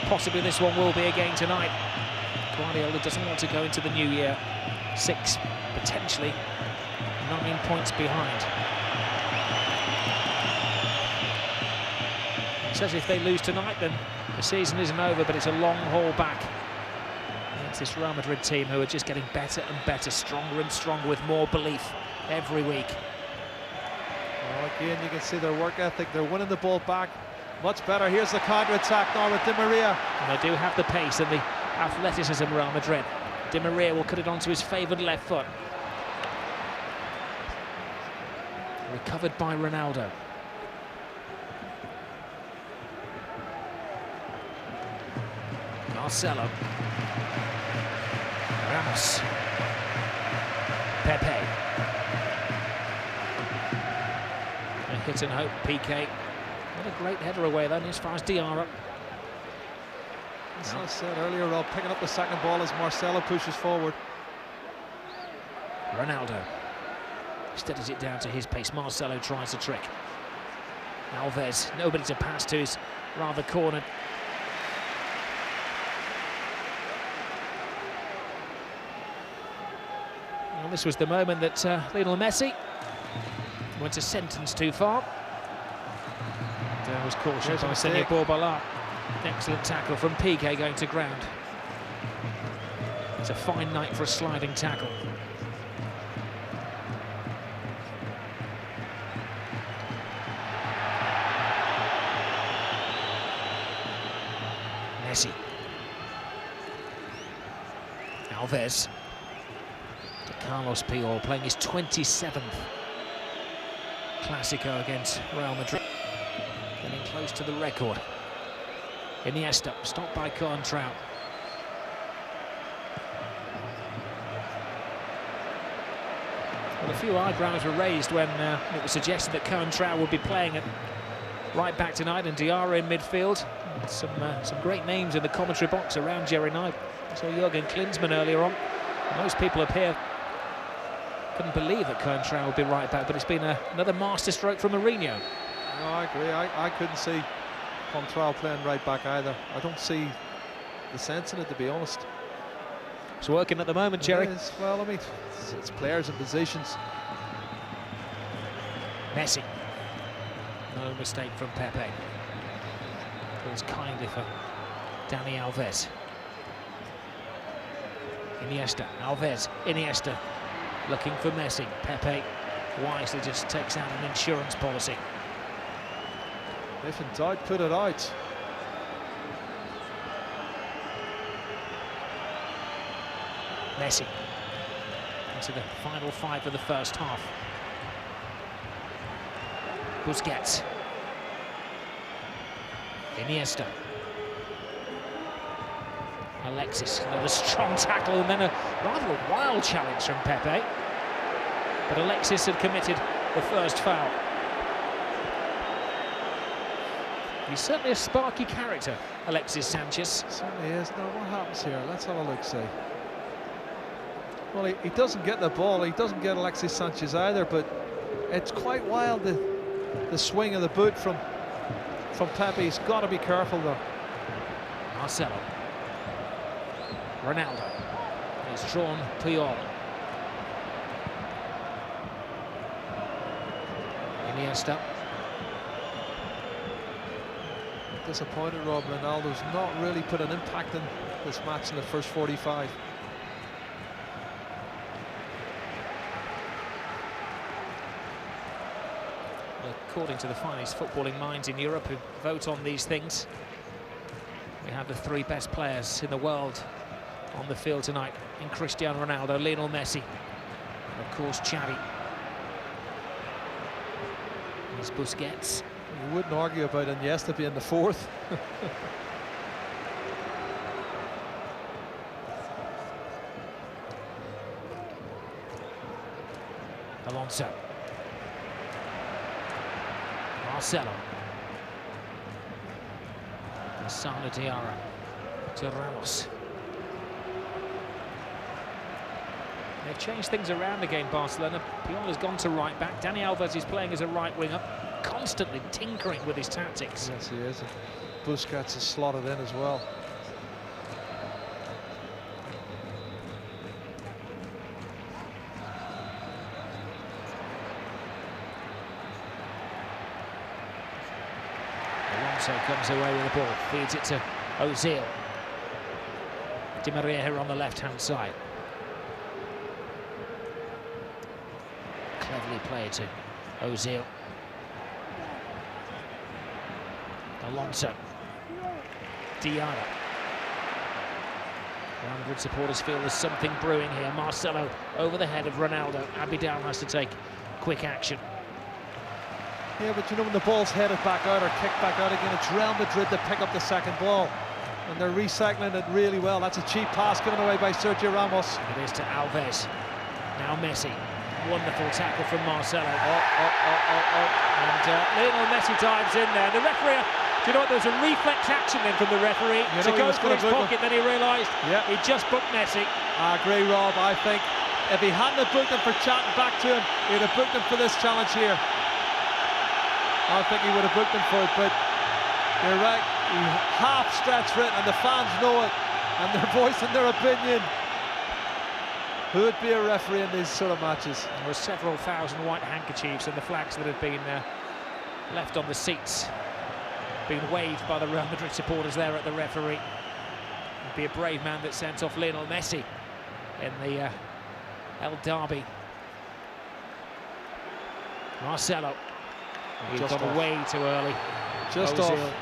S2: possibly this one will be again tonight. Guardiola doesn't want to go into the new year 6, potentially 9 points behind. Says if they lose tonight, then the season isn't over, but it's a long haul back against this Real Madrid team, who are just getting better and better, stronger and stronger, with more belief every week.
S3: Well, again, you can see their work ethic. They're winning the ball back much better. Here's the counter-attack now with Di Maria.
S2: And they do have the pace and the athleticism, Real Madrid. Di Maria will cut it onto his favoured left foot. Recovered by Ronaldo. Marcelo. Ramos. Pepe. A hit and hope, PK. What a great header away then as far as Diarra.
S3: As I said earlier, Rob, picking up the second ball as Marcelo pushes forward.
S2: Ronaldo steadies it down to his pace. Marcelo tries the trick. Alves, nobody to pass to, is rather cornered. Well, this was the moment that Lionel Messi went a sentence too far. There was caution by Senor Borbala. Excellent tackle from Piqué going to ground. It's a fine night for a sliding tackle. Messi. Alves. To Carlos Puyol, playing his 27th Clásico against Real Madrid. Getting close to the record. Iniesta, stopped by Coentrão. Well, a few eyebrows were raised when it was suggested that Coentrão would be playing at right back tonight and Diarra in midfield. Some great names in the commentary box around Jerry Knight. So Jurgen Klinsmann earlier on. Most people up here couldn't believe that Coentrão would be right back, but it's been another masterstroke from Mourinho.
S3: No, I agree. I couldn't see Coentrão playing right back either. I don't see the sense in it, to be honest.
S2: It's working at the moment, Jerry.
S3: It is. Well, I mean, it's players and positions.
S2: Messi. No mistake from Pepe. Feels kindly for Dani Alves. Iniesta, Alves, Iniesta. Looking for Messi. Pepe wisely just takes out an insurance policy.
S3: If in doubt, put it out.
S2: Messi into the final 5 of the first half. Busquets. Iniesta. Alexis, another strong tackle and then a rather wild challenge from Pepe. But Alexis had committed the first foul. He's certainly a sparky character, Alexis Sanchez.
S3: Certainly is. Now, what happens here? Let's have a look, see. Well, he doesn't get the ball. He doesn't get Alexis Sanchez either, but it's quite wild, the swing of the boot from Pepe. He's got to be careful, though.
S2: Marcelo. Ronaldo. He's drawn Puyol. Iniesta.
S3: Disappointed, Rob. Ronaldo's not really put an impact in this match in the first 45.
S2: According to the finest footballing minds in Europe who vote on these things, we have the 3 best players in the world on the field tonight in Cristiano Ronaldo, Lionel Messi, and of course Xavi. There's Busquets.
S3: You wouldn't argue about Iniesta being the 4th.
S2: Alonso. Marcelo. Sana Diarra to Ramos. They've changed things around again, Barcelona. Puyol has gone to right back. Dani Alves is playing as a right winger, constantly tinkering with his tactics.
S3: Yes, he is. Busquets is slotted in as well.
S2: Alonso comes away with the ball, feeds it to Ozil. Di Maria here on the left-hand side. Cleverly played to Ozil. Alonso. Diarra. Real Madrid supporters feel there's something brewing here. Marcelo over the head of Ronaldo. Abidal has to take quick action.
S3: Yeah, but you know, when the ball's headed back out or kicked back out again, it's Real Madrid that pick up the second ball. and they're recycling it really well. That's a cheap pass given away by Sergio Ramos.
S2: It is to Alves. Now Messi. Wonderful tackle from Marcelo. And Lionel Messi dives in there. The referee, do you know what? There was a reflex action then from the referee to go for his pocket. Then he realised he just booked Messi.
S3: I agree, Rob. I think if he hadn't have booked him for chatting back to him, he'd have booked him for this challenge here. I think he would have booked him for it, but you're right. He half stretched for it, and the fans know it, and they're voicing their opinion. Who would be a referee in these sort of matches?
S2: There were several thousand white handkerchiefs and the flags that had been left on the seats, being waved by the Real Madrid supporters there at the referee. It'd be a brave man that sent off Lionel Messi in the El Derby. Marcelo. He got away too early.
S3: Just
S2: Ozil.
S3: off.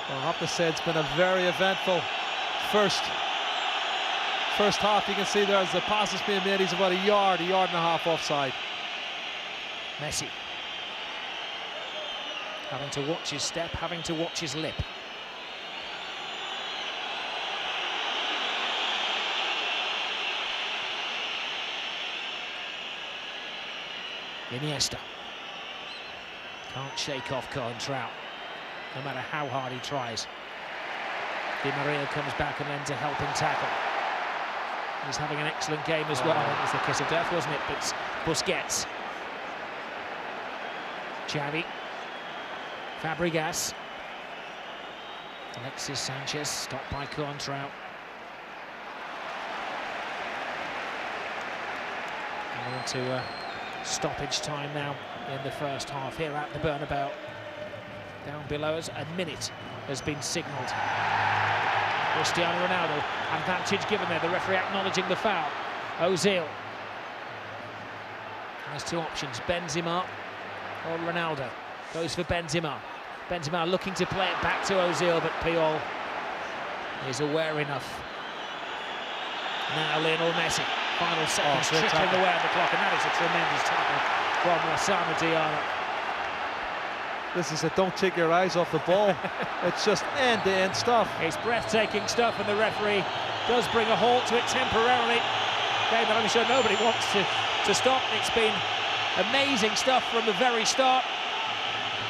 S3: Well, I have to say it's been a very eventful first half. You can see there as the pass is being made, he's about a yard and a half offside.
S2: Messi. Having to watch his step, having to watch his lip. Iniesta. Can't shake off Cohen-Trout, no matter how hard he tries. Di Maria comes back and lends a helping tackle. He's having an excellent game as well. It was the kiss of death, wasn't it? But Busquets. Xavi. Fabregas. Alexis Sanchez, stopped by Cohen-Trout. And on to stoppage time now in the first half here at the Bernabeu. Down below us, a minute has been signalled. Cristiano Ronaldo, advantage given there, the referee acknowledging the foul. Ozil has two options, Benzema or Ronaldo. Goes for Benzema. Benzema looking to play it back to Ozil, but Puyol is aware enough. Now Lionel Messi, final seconds trickling away on the clock, and that is a tremendous tackle from Lassana Diarra.
S3: This is a don't take your eyes off the ball. It's just end-to-end stuff.
S2: It's breathtaking stuff, and the referee does bring a halt to it temporarily. Game that I'm sure nobody wants to stop. It's been amazing stuff from the very start.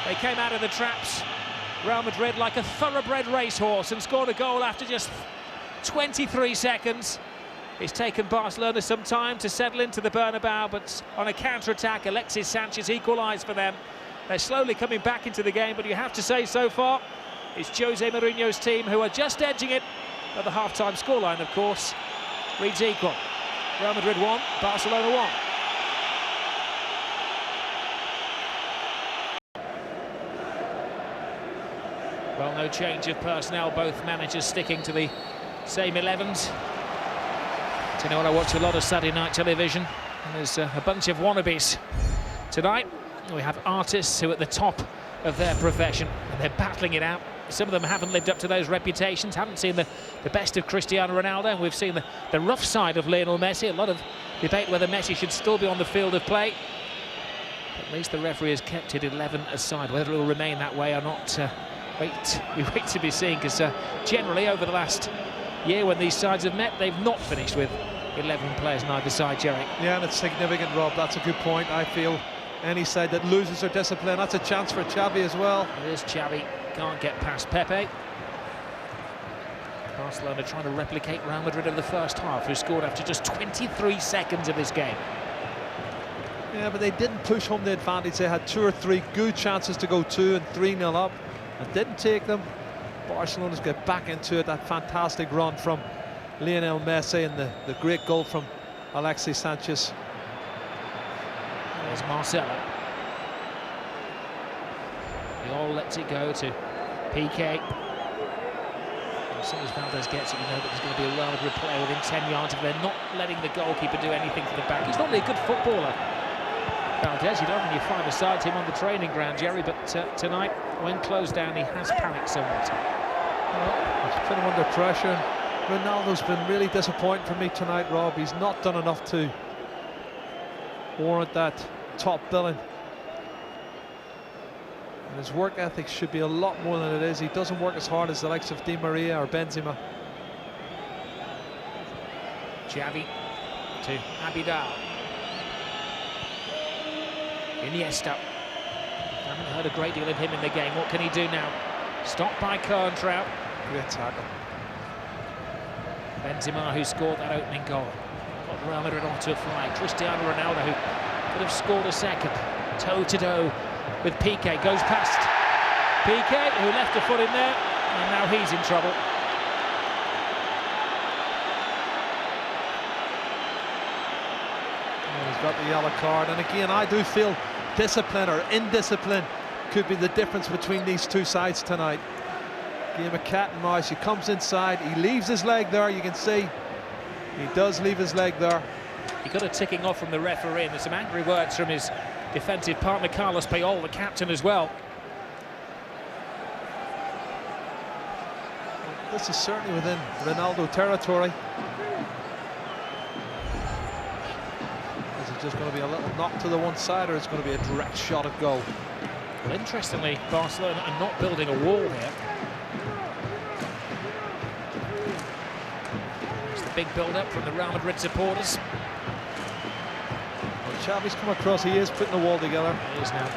S2: They came out of the traps, Real Madrid, like a thoroughbred racehorse, and scored a goal after just 23 seconds. It's taken Barcelona some time to settle into the Bernabeu, but on a counter-attack, Alexis Sanchez equalised for them. They're slowly coming back into the game, but you have to say so far, it's Jose Mourinho's team who are just edging it. At the half-time scoreline, of course, reads equal. Real Madrid 1, Barcelona 1. Well, no change of personnel, both managers sticking to the same 11s. Do you know what, I watch a lot of Saturday night television, and there's a bunch of wannabes tonight. We have artists who are at the top of their profession, and they're battling it out. Some of them haven't lived up to those reputations, haven't seen the best of Cristiano Ronaldo, and we've seen the rough side of Lionel Messi. A lot of debate whether Messi should still be on the field of play. But at least the referee has kept it 11 aside. Whether it will remain that way or not, we wait to be seen, because generally over the last year when these sides have met, they've not finished with 11 players on either side, Jerry.
S3: Yeah, and it's significant, Rob. That's a good point. I feel any side that loses their discipline, that's a chance for Xavi as well.
S2: It is Xavi, can't get past Pepe. Barcelona trying to replicate Real Madrid of the first half, who scored after just 23 seconds of this game.
S3: Yeah, but they didn't push home the advantage. They had 2 or 3 good chances to go 2 and 3-0 up, and didn't take them. Barcelona's get back into it. That fantastic run from Lionel Messi, and the great goal from Alexis Sanchez.
S2: There's Marcelo. He all lets it go to PK. As soon as Valdez gets it, you know that there's going to be a Real Madrid player within 10 yards. If they're not letting the goalkeeper do anything for the back. He's normally a good footballer, Valdez. You don't when you five-a-side him on the training ground, Jerry, but tonight, when closed down, he has panicked somewhat.
S3: Well, he's put him under pressure. Ronaldo's been really disappointing for me tonight, Rob. He's not done enough to warrant that top billing. his work ethic should be a lot more than it is. He doesn't work as hard as the likes of Di Maria or Benzema.
S2: Xavi to Abidal. Iniesta. Haven't heard a great deal of him in the game. What can he do now? Stopped by Coentrao.
S3: Great tackle.
S2: Benzema, who scored that opening goal, got Real Madrid onto a fly. Cristiano Ronaldo, who could have scored a second. Toe-to-toe with Piqué, goes past Piqué, who left a foot in there, and now he's in trouble.
S3: He's got the yellow card, and again, I do feel discipline or indiscipline could be the difference between these two sides tonight. Game of cat and mouse. He comes inside, he leaves his leg there, you can see he does leave his leg there.
S2: He got a ticking off from the referee, and there's some angry words from his defensive partner Carlos Puyol, the captain, as well.
S3: This is certainly within Ronaldo territory. Is it just going to be a little knock to the one side, or is it going to be a direct shot at goal?
S2: Well, interestingly, Barcelona are not building a wall here. It's the big build-up from the Real Madrid supporters.
S3: Well, Xavi's come across, he is putting the wall together.
S2: He is now.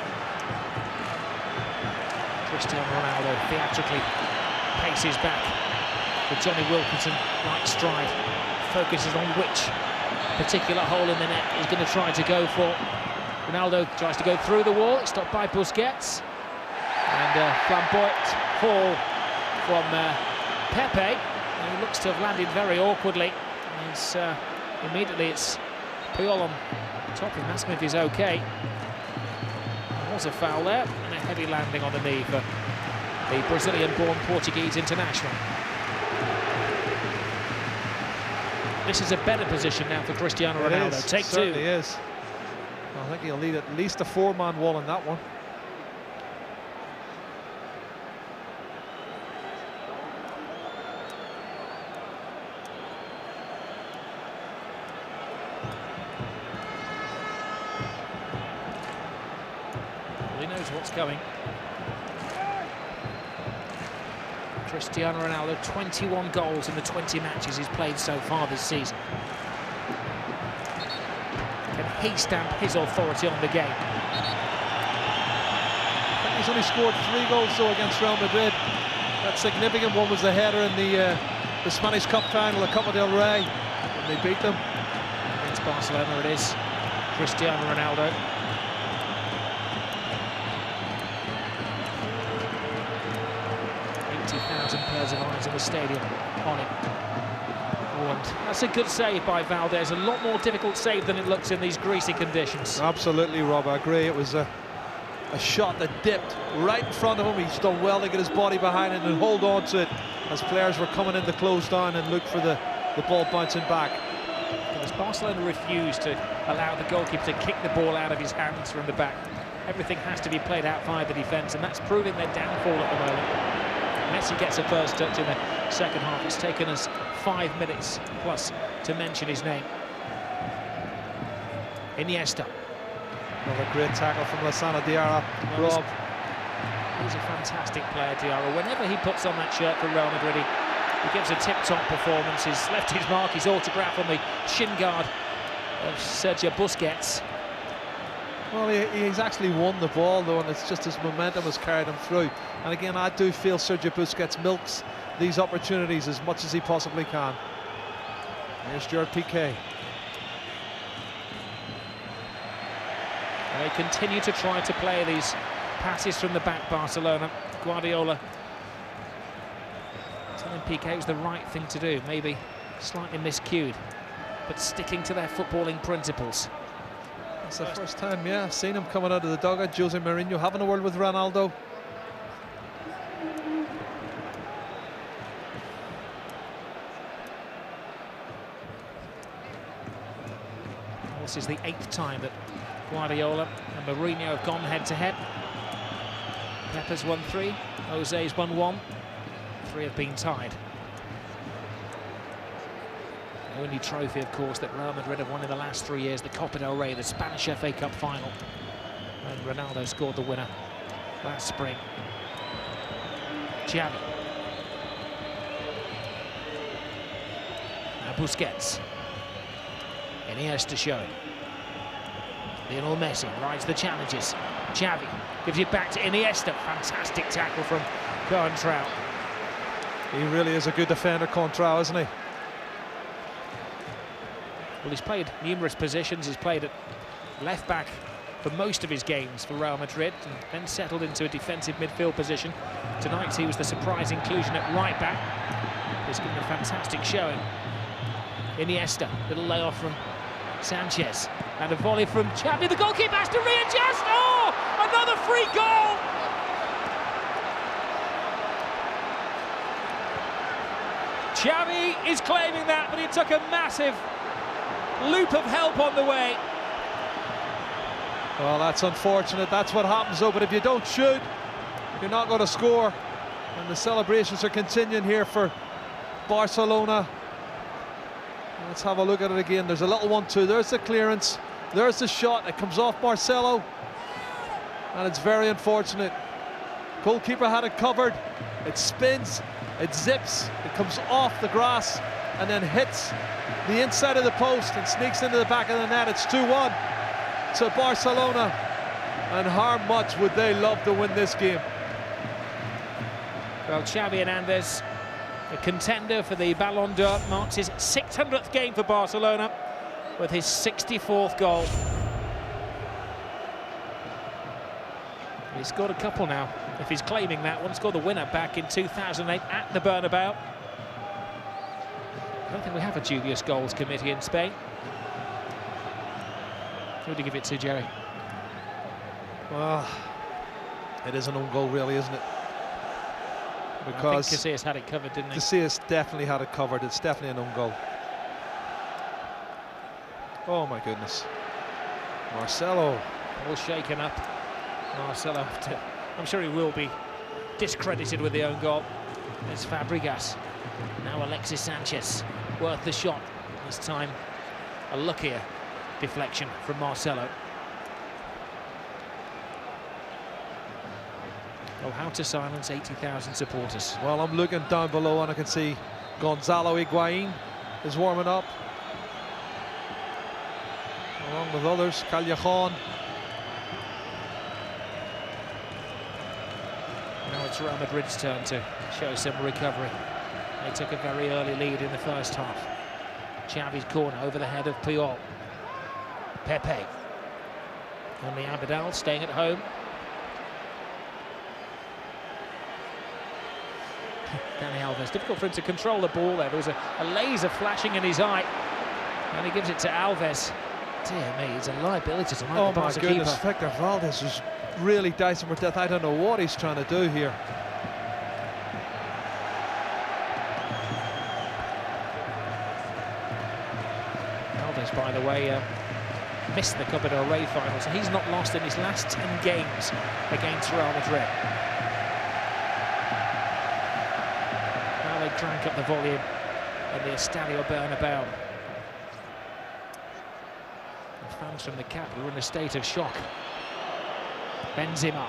S2: Cristiano Ronaldo theatrically paces back with Johnny Wilkinson, right stride, focuses on which particular hole in the net he's going to try to go for. Ronaldo tries to go through the wall, it's stopped by Busquets, and flamboyant fall from Pepe. He looks to have landed very awkwardly. He's, immediately it's Puyol on top of him, asking if he's okay. There was a foul there, and a heavy landing on the knee for the Brazilian-born Portuguese international. This is a better position now for Cristiano Ronaldo. Take two.
S3: It certainly is. I think he'll need at least a four-man wall in that one.
S2: Well, he knows what's coming. Cristiano Ronaldo, 21 goals in the 20 matches he's played so far this season. Can he stamp his authority on the game?
S3: I think he's only scored 3 goals though against Real Madrid. That significant one was the header in the Spanish Cup final, the Copa del Rey, and they beat them.
S2: Against Barcelona it is. Cristiano Ronaldo. 80,000 pairs of eyes in the stadium on him. And that's a good save by Valdez, a lot more difficult save than it looks in these greasy conditions.
S3: Absolutely, Rob, I agree. It was a shot that dipped right in front of him. He's done well to get his body behind it and hold on to it as players were coming in to close down and look for the ball bouncing back.
S2: As Barcelona refused to allow the goalkeeper to kick the ball out of his hands from the back. Everything has to be played out via the defence, and that's proving their downfall at the moment. Messi gets a first touch in the second half. It's taken us 5 minutes plus to mention his name. Iniesta.
S3: Another great tackle from Lassana Diarra. Rob.
S2: He's a fantastic player, Diarra. Whenever he puts on that shirt for Real Madrid, he gives a tip-top performance. He's left his mark, his autograph on the shin guard of Sergio Busquets.
S3: Well, he's actually won the ball though, and it's just his momentum has carried him through. And again, I do feel Sergio Busquets milks these opportunities as much as he possibly can. Here's Gerard Piqué.
S2: And they continue to try to play these passes from the back, Barcelona. Guardiola telling Piqué it was the right thing to do, maybe slightly miscued, but sticking to their footballing principles.
S3: It's the first time, yeah, seen him coming out of the dugout. Jose Mourinho having a word with Ronaldo.
S2: This is the 8th time that Guardiola and Mourinho have gone head-to-head. Pep's won 3, Jose's won 1, 3 have been tied. The only trophy, of course, that Real Madrid have won in the last 3 years, the Copa del Rey, the Spanish FA Cup final, and Ronaldo scored the winner last spring. Xavi. Now Busquets. Iniesta showing. Lionel Messi rides the challenges. Xavi gives it back to Iniesta. Fantastic tackle from Contrao.
S3: He really is a good defender, Contrao, isn't he?
S2: Well, he's played numerous positions. He's played at left back for most of his games for Real Madrid, and then settled into a defensive midfield position. Tonight he was the surprise inclusion at right back. He's given a fantastic showing. Iniesta, little layoff from Sanchez, and a volley from Xavi. The goalkeeper has to readjust. Oh, another free goal! Xavi is claiming that, but he took a massive loop of help on the way.
S3: Well, that's unfortunate. That's what happens, though. But if you don't shoot, you're not going to score. And the celebrations are continuing here for Barcelona. Let's have a look at it again. There's a little 1-2. There's the clearance. There's the shot. It comes off Marcelo. And it's very unfortunate. Goalkeeper had it covered. It spins. It zips. It comes off the grass and then hits the inside of the post and sneaks into the back of the net. It's 2-1 to Barcelona. And how much would they love to win this game?
S2: Well, Xavi Hernandez, a contender for the Ballon d'Or, marks his 600th game for Barcelona with his 64th goal. He's scored a couple now, if he's claiming that one. Scored the winner back in 2008 at the Bernabeu. I don't think we have a dubious goals committee in Spain. Who would you give it to, Jerry?
S3: Well, it is an own goal, really, isn't it? Because
S2: I think Casillas had it covered, didn't he?
S3: Casillas definitely had it covered. It's definitely an own goal. Oh my goodness. Marcelo.
S2: All shaken up. Marcelo, I'm sure he will be discredited with the own goal. There's Fabregas. Now Alexis Sanchez. Worth the shot. This time a luckier deflection from Marcelo. Oh, how to silence 80,000 supporters.
S3: Well, I'm looking down below and I can see Gonzalo Higuain is warming up, along with others. Callejon.
S2: Now it's Real Madrid's turn to show some recovery. They took a very early lead in the first half. Xavi's corner over the head of Puyol. Pepe. Only Abidal staying at home. Dani Alves, difficult for him to control the ball there. There was a laser flashing in his eye, and he gives it to Alves. Dear me, he's a liability tonight.
S3: Oh my goodness, Victor Valdez is really dicing for death. I don't know what he's trying to do here.
S2: Alves, by the way, missed the Copa del Rey final, so he's not lost in his last 10 games against Real Madrid. They drank up the volume in the Estadio Bernabeu. The fans from the capital are in a state of shock. Benzema,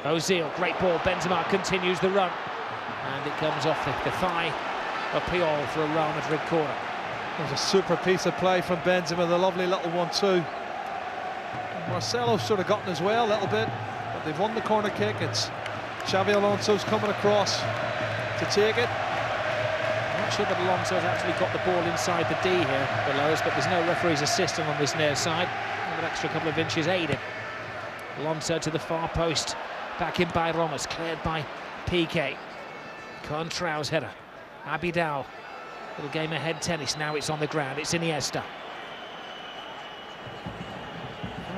S2: Ozil, great ball. Benzema continues the run, and it comes off the thigh of Puyol for a Real Madrid corner.
S3: It was a super piece of play from Benzema, the lovely little 1-2. Marcelo's sort of gotten as well a little bit, but they've won the corner kick. It's Xabi Alonso's coming across to take it.
S2: Not sure that Alonso's actually got the ball inside the D here below us, but there's no referee's assistant on this near side. An extra couple of inches aided. Alonso to the far post, back in by Ramos, cleared by Piqué. Contrao's header. Abidal, little game ahead tennis. Now it's on the ground. It's Iniesta.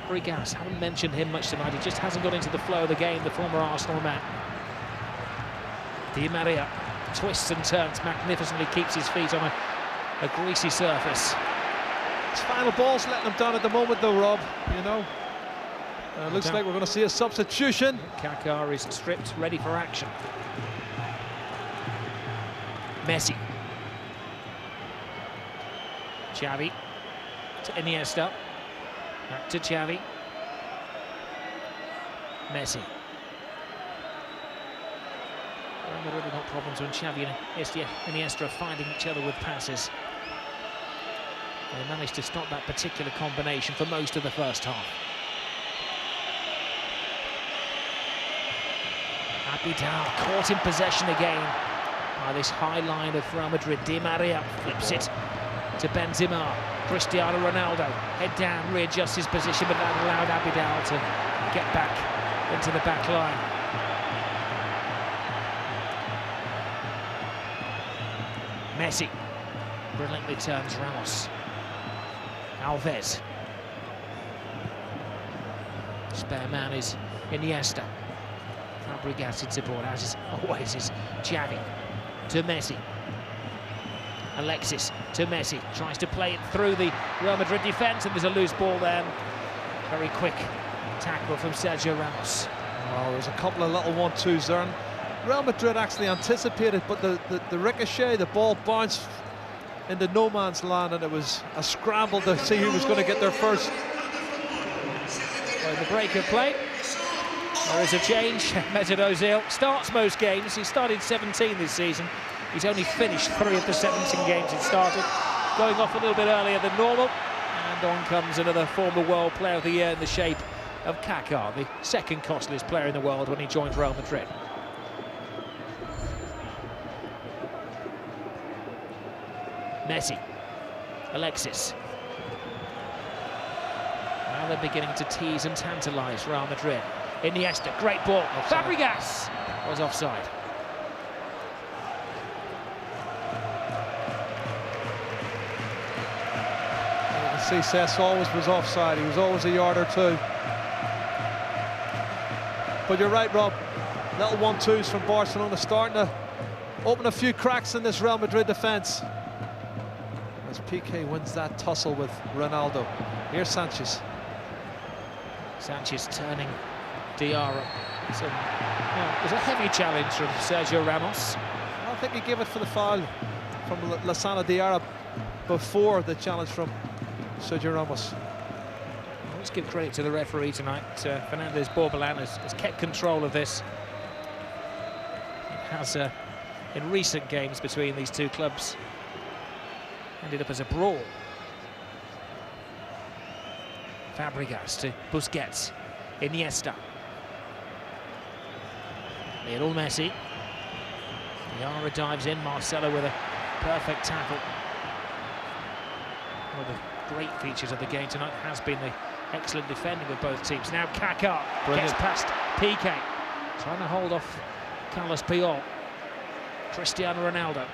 S2: Fabregas, haven't mentioned him much tonight. He just hasn't got into the flow of the game, the former Arsenal man. Di Maria twists and turns magnificently, keeps his feet on a greasy surface.
S3: His final ball's letting him down at the moment, though, Rob. You know, looks like we're going to see a substitution.
S2: Kaká is stripped, ready for action. Messi. Xavi to Iniesta. Back to Xavi. Messi. Madrid have got problems when Xavi and Iniesta are finding each other with passes. They managed to stop that particular combination for most of the first half. Abidal caught in possession again by this high line of Real Madrid. Di Maria flips it to Benzema. Cristiano Ronaldo, head down, readjusts his position, but that allowed Abidal to get back into the back line. Messi brilliantly turns Ramos. Alves. Spare man is Iniesta. Fabregas in support, as is always is Xavi. To Messi. Alexis to Messi. Tries to play it through the Real Madrid defence, and there's a loose ball there. Very quick tackle from Sergio Ramos.
S3: Well, there's a couple of little 1-2s there. And Real Madrid actually anticipated, but the ricochet, the ball bounced into no man's land, and it was a scramble to see who was going to get there first.
S2: So the break of play. There is a change. Mesut Ozil starts most games. He started 17 this season. He's only finished 3 of the 17 games he started, going off a little bit earlier than normal. And on comes another former World Player of the Year in the shape of Kaká, the second costliest player in the world when he joined Real Madrid. Messi, Alexis. Now they're beginning to tease and tantalise Real Madrid. Iniesta, great ball. Offside. Fabregas was offside.
S3: You can see Cesc always was offside. He was always a yard or two. But you're right, Rob. Little 1-2s from Barcelona starting to open a few cracks in this Real Madrid defence. As Piqué wins that tussle with Ronaldo. Here's Sanchez.
S2: Sanchez turning Diarra. It was a heavy challenge from Sergio Ramos.
S3: I think he gave it for the foul from Lassana Diarra before the challenge from Sergio Ramos.
S2: Let's give credit to the referee tonight. Fernandez Borbalán has kept control of this. It has, in recent games between these two clubs, ended up as a brawl. Fabregas to Busquets. Iniesta. Lionel Messi. Diarra dives in. Marcelo with a perfect tackle. One of the great features of the game tonight has been the excellent defending of both teams. Now Kaká gets past Piqué, trying to hold off Carlos Puyol. Cristiano Ronaldo.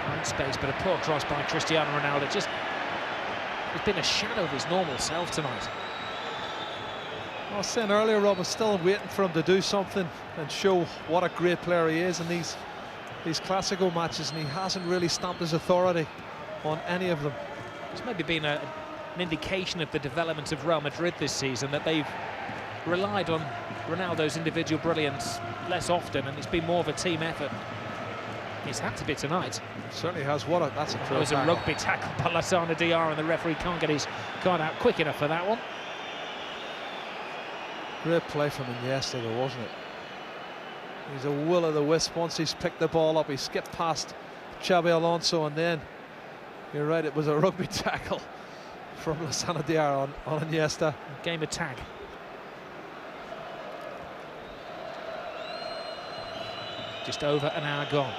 S2: Right space, but a poor cross by Cristiano Ronaldo. Just he's been a shadow of his normal self tonight.
S3: I was saying earlier, Rob, was still waiting for him to do something and show what a great player he is in these Clasico matches, and he hasn't really stamped his authority on any of them.
S2: It's maybe been an indication of the development of Real Madrid this season, that they've relied on Ronaldo's individual brilliance less often, and it's been more of a team effort. He's had to be tonight.
S3: Certainly has. That's a
S2: It was a rugby tackle by Lassana Diarra, and the referee can't get his card out quick enough for that one.
S3: Great play from Iniesta though, wasn't it? He's a will-o'-the-wisp. Once he's picked the ball up, he skipped past Xabi Alonso, and then, you're right, it was a rugby tackle from Lassana Diarra on Iniesta.
S2: Game of tag. Just over an hour gone.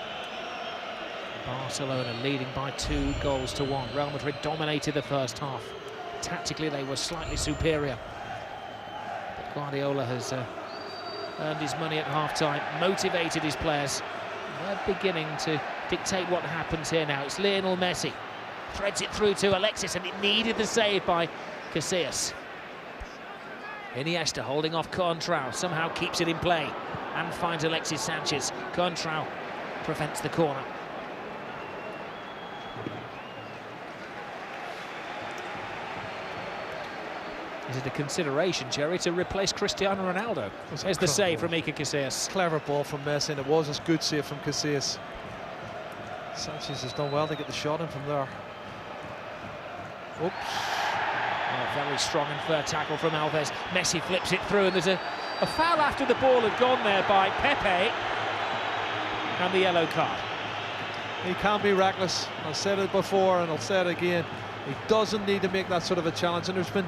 S2: Barcelona leading by 2-1. Real Madrid dominated the first half. Tactically, they were slightly superior. But Guardiola has earned his money at half-time, motivated his players. They're beginning to dictate what happens here now. It's Lionel Messi. Threads it through to Alexis, and it needed the save by Casillas. Iniesta holding off Contrao, somehow keeps it in play and finds Alexis Sanchez. Contrao prevents the corner. Is it a consideration, Jerry, to replace Cristiano Ronaldo? There's the save from Iker Casillas.
S3: Clever ball from Messi, and it was a good save from Casillas. Sanchez has done well to get the shot in from there. Oops.
S2: Oh, very strong and fair tackle from Alves. Messi flips it through, and there's a A foul after the ball had gone there by Pepe, and the yellow card.
S3: He can be reckless. I've said it before and I'll say it again. He doesn't need to make that sort of a challenge, and there's been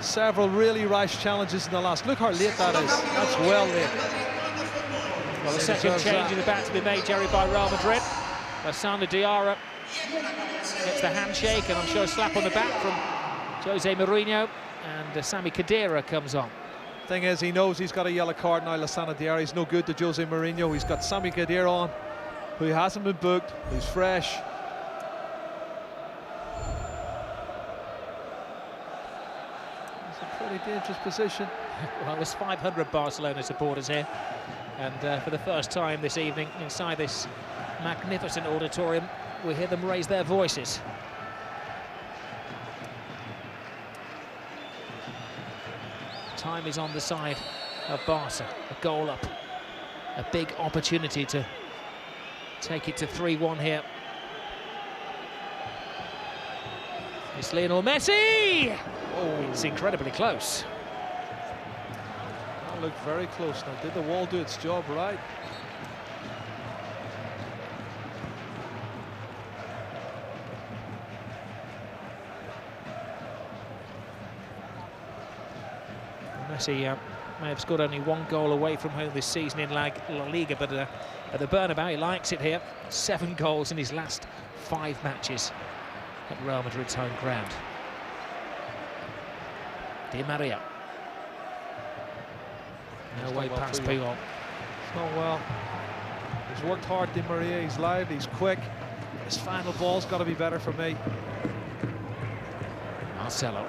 S3: several really rash challenges in the last. Look how late that is. That's well late.
S2: Well, the second change is about to be made, Jerry, by Real Madrid. Lassana Diarra gets the handshake, and I'm sure a slap on the back from Jose Mourinho, and Sami Khedira comes on.
S3: Thing is, he knows he's got a yellow card now. Lassana Diarra, he's no good to Jose Mourinho. He's got Sami Khedira on, who hasn't been booked, who's fresh. It's a pretty dangerous position.
S2: Well, there's 500 Barcelona supporters here, and for the first time this evening inside this magnificent auditorium, we hear them raise their voices. Time is on the side of Barca. A goal up, a big opportunity to take it to 3-1 here. It's Lionel Messi! Oh, it's incredibly close.
S3: That looked very close now. Did the wall do its job right?
S2: Messi may have scored only one goal away from home this season in La Liga, but at the Bernabeu he likes it here. 7 goals in his last 5 matches at Real Madrid's home ground. Di Maria. No way past Puyol.
S3: It's not well. He's worked hard, Di Maria. He's live, he's quick. His final ball's got to be better for me.
S2: Marcelo.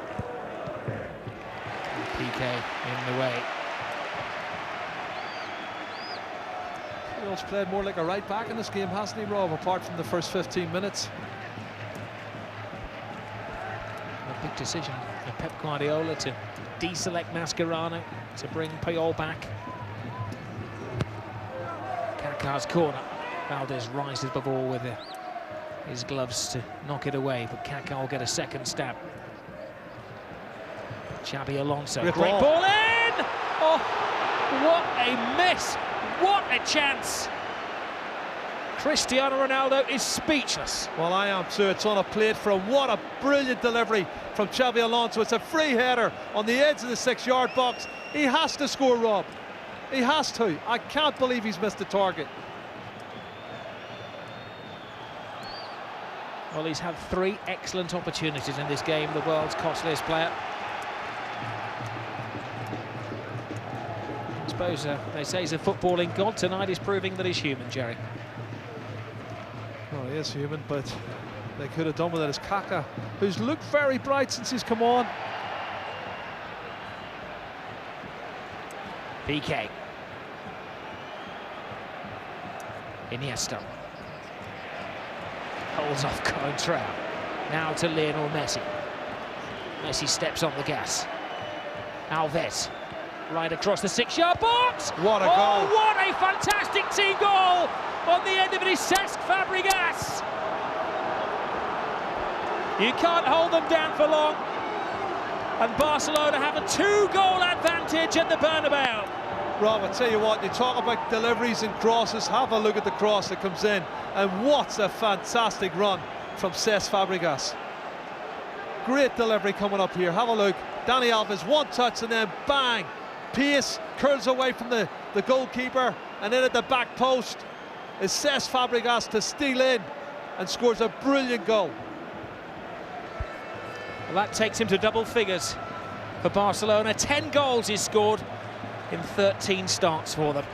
S2: PK in the way.
S3: Puyol's played more like a right back in this game, hasn't he, Rob, apart from the first 15 minutes?
S2: A big decision for Pep Guardiola to deselect Mascherano, to bring Puyol back. Kaká's corner. Valdez rises above all with his gloves to knock it away, but Kaká will get a second stab. Xabi Alonso, great ball in! Oh, what a miss! What a chance! Cristiano Ronaldo is speechless.
S3: Well, I am too. It's on a plate for him. What a brilliant delivery from Xabi Alonso. It's a free header on the edge of the 6-yard box. He has to score, Rob. He has to. I can't believe he's missed the target.
S2: Well, he's had 3 excellent opportunities in this game, the world's costliest player. I suppose they say he's a footballing god. Tonight he's proving that he's human, Jerry.
S3: Well, he is human, but they could have done with it. As Kaká, who's looked very bright since he's come on.
S2: PK. Iniesta. Holds off Coentrao. Now to Lionel Messi. Messi steps on the gas. Alves. Right across the 6-yard box.
S3: What a goal.
S2: Oh, what a fantastic team goal on the end of it is Cesc Fabregas. You can't hold them down for long. And Barcelona have a 2-goal advantage at the Bernabeu.
S3: Rob, I tell you what, you talk about deliveries and crosses. Have a look at the cross that comes in. And what's a fantastic run from Cesc Fabregas. Great delivery coming up here. Have a look. Dani Alves, one touch and then bang. Pace curls away from the goalkeeper, and then at the back post is Cesc Fabregas to steal in and scores a brilliant goal.
S2: Well, that takes him to double figures for Barcelona. 10 goals he's scored in 13 starts for them.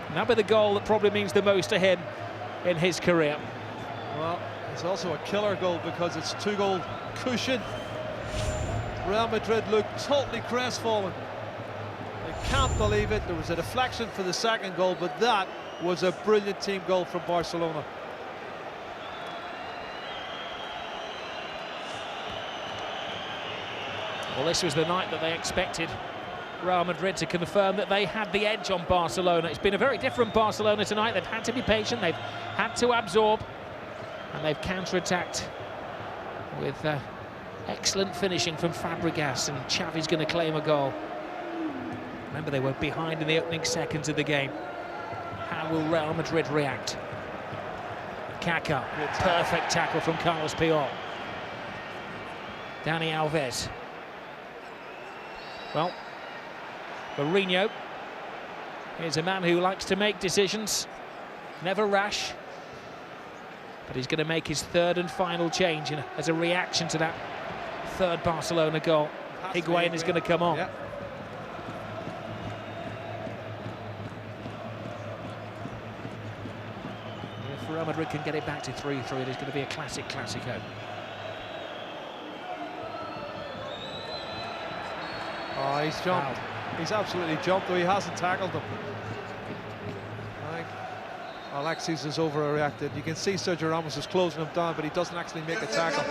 S2: And that'll be the goal that probably means the most to him in his career.
S3: Well, it's also a killer goal because it's 2-goal cushion. Real Madrid look totally crestfallen. They can't believe it. There was a deflection for the second goal, but that was a brilliant team goal from Barcelona.
S2: Well, this was the night that they expected Real Madrid to confirm that they had the edge on Barcelona. It's been a very different Barcelona tonight. They've had to be patient, they've had to absorb, and they've counter-attacked with excellent finishing from Fabregas, and Xavi's going to claim a goal. Remember, they were behind in the opening seconds of the game. How will Real Madrid react? Kaká, perfect tackle from Carlos Puyol. Dani Alves. Well, Mourinho is a man who likes to make decisions, never rash, but he's going to make his third and final change as a reaction to that third Barcelona goal. Higuain is going to come on.
S3: Yeah.
S2: If Real Madrid can get it back to 3-3, it is going to be a classic Clasico.
S3: Oh, he's jumped. Wow. He's absolutely jumped, though he hasn't tackled him. I think Alexis has overreacted. You can see Sergio Ramos is closing him down, but he doesn't actually make a tackle.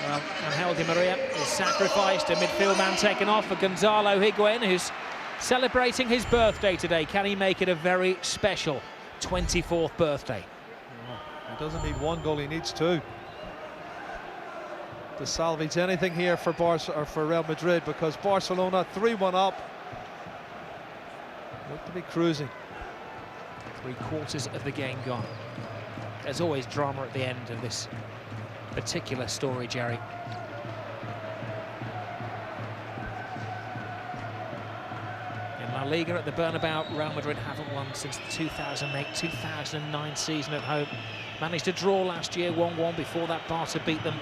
S2: Well, Angel Di Maria is sacrificed, a midfield man taken off for Gonzalo Higuain, who's celebrating his birthday today. Can he make it a very special 24th birthday?
S3: Oh, he doesn't need one goal, he needs two to salvage anything here for Real Madrid, because Barcelona 3-1 up. Look to be cruising.
S2: 3/4 of the game gone. There's always drama at the end of this particular story, Jerry. In La Liga at the Bernabeu, Real Madrid haven't won since the 2008-2009 season at home. Managed to draw last year 1-1. Before that, Barca beat them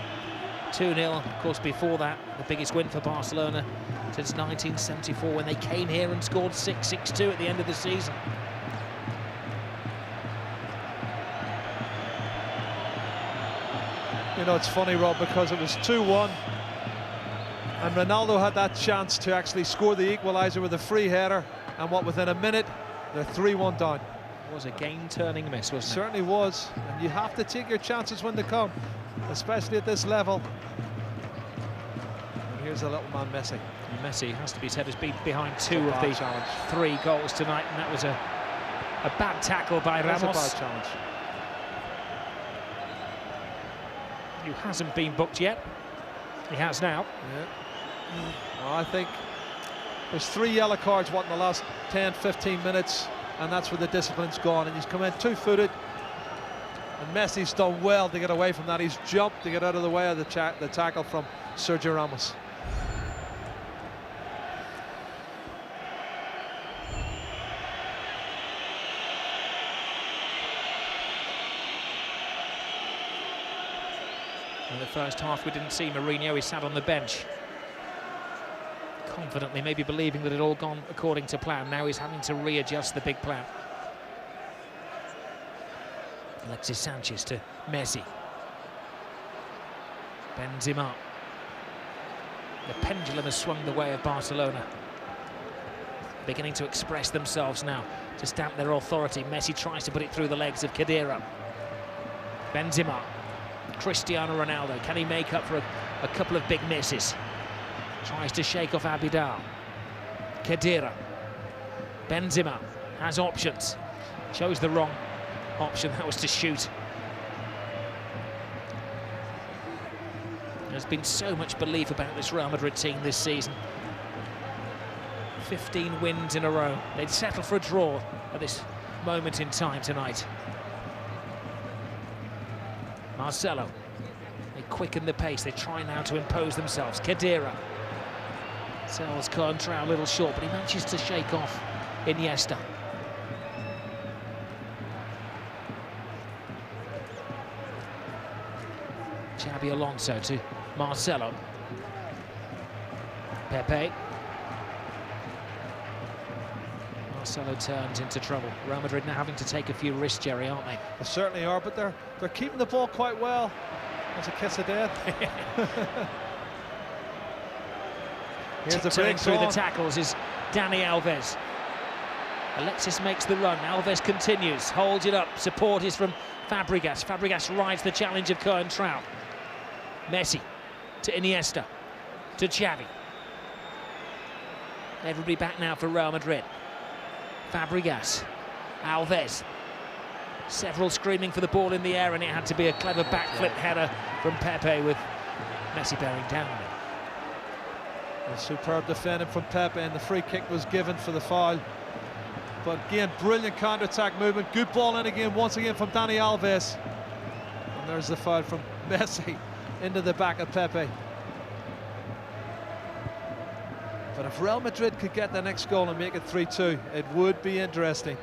S2: 2-0. Of course, before that, the biggest win for Barcelona since 1974, when they came here and scored 6-6-2 at the end of the season.
S3: You know, it's funny, Rob, because it was 2-1 and Ronaldo had that chance to actually score the equaliser with a free header, and within a minute they're 3-1 down.
S2: It was a game-turning miss, wasn't it?
S3: Certainly was, and you have to take your chances when they come, especially at this level. And here's a little man, Messi.
S2: And Messi has to be said has been behind two of the challenge. 3 goals tonight, and that was a bad tackle by Ramos.
S3: That's a bad challenge.
S2: Who hasn't been booked yet. He has now.
S3: Yeah. Well, I think there's 3 yellow cards in the last 10-15 minutes, and that's where the discipline's gone, and he's come in 2-footed, and Messi's done well to get away from that. He's jumped to get out of the way of the tackle from Sergio Ramos.
S2: In the first half, we didn't see Mourinho. He sat on the bench, confidently, maybe believing that it all gone according to plan. Now he's having to readjust the big plan. Alexis Sanchez to Messi. Benzema. The pendulum has swung the way of Barcelona, beginning to express themselves now, to stamp their authority. Messi tries to put it through the legs of Khedira. Benzema. Cristiano Ronaldo, can he make up for a couple of big misses? Tries to shake off Abidal. Khedira. Benzema has options. Chose the wrong option, that was to shoot. There's been so much belief about this Real Madrid team this season. 15 wins in a row. They'd settle for a draw at this moment in time tonight. Marcelo, they quicken the pace, they try now to impose themselves. Khedira sells Coentrao a little short, but he manages to shake off Iniesta. Xabi Alonso to Marcelo. Pepe. Marcelo turns into trouble. Real Madrid now having to take a few risks, Jerry, aren't they?
S3: They certainly are, but they're keeping the ball quite well. That's a kiss of death. Here's the break
S2: through the tackles is Dani Alves. Alexis makes the run. Alves continues, holds it up. Support is from Fabregas. Fabregas rides the challenge of Coentrao. Messi to Iniesta to Xavi. Everybody back now for Real Madrid. Fabregas, Alves, several screaming for the ball in the air, and it had to be a clever backflip header from Pepe with Messi bearing down on it.
S3: A superb defending from Pepe, and the free kick was given for the foul. But again, brilliant counter-attack movement. Good ball in again, once again from Dani Alves. And there's the foul from Messi into the back of Pepe. But if Real Madrid could get the next goal and make it 3-2, it would be interesting.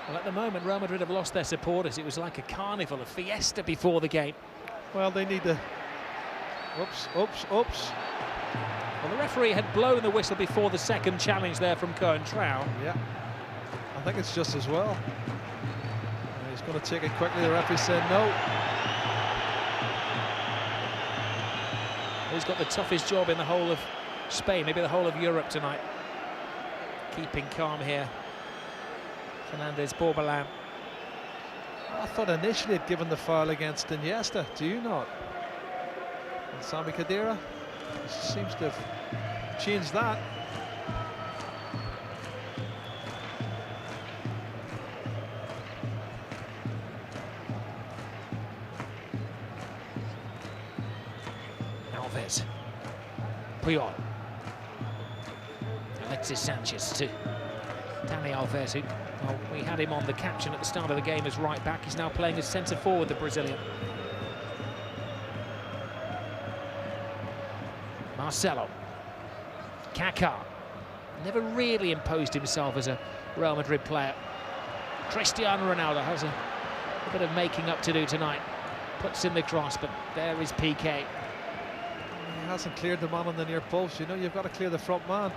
S2: Well, at the moment, Real Madrid have lost their supporters. It was like a carnival, a fiesta before the game.
S3: Well, they need to... Oops.
S2: Well, the referee had blown the whistle before the second challenge there from Coentrão.
S3: Yeah, I think it's just as well. He's going to take it quickly. The referee said no.
S2: He's got the toughest job in the whole of Spain, maybe the whole of Europe tonight. Keeping calm here. Fernandez Borbalán.
S3: I thought initially he'd given the foul against Iniesta. Do you not? And Sami Khedira seems to have changed that.
S2: Alves. Puyol. Alexis Sanchez to Dani Alves, who, well, we had him on the caption at the start of the game as right back. He's now playing as centre forward, the Brazilian. Marcelo. Kaká. Never really imposed himself as a Real Madrid player. Cristiano Ronaldo has a bit of making up to do tonight. Puts in the cross, but there is Piqué.
S3: He hasn't cleared the man on the near post. You know, you've got to clear the front man.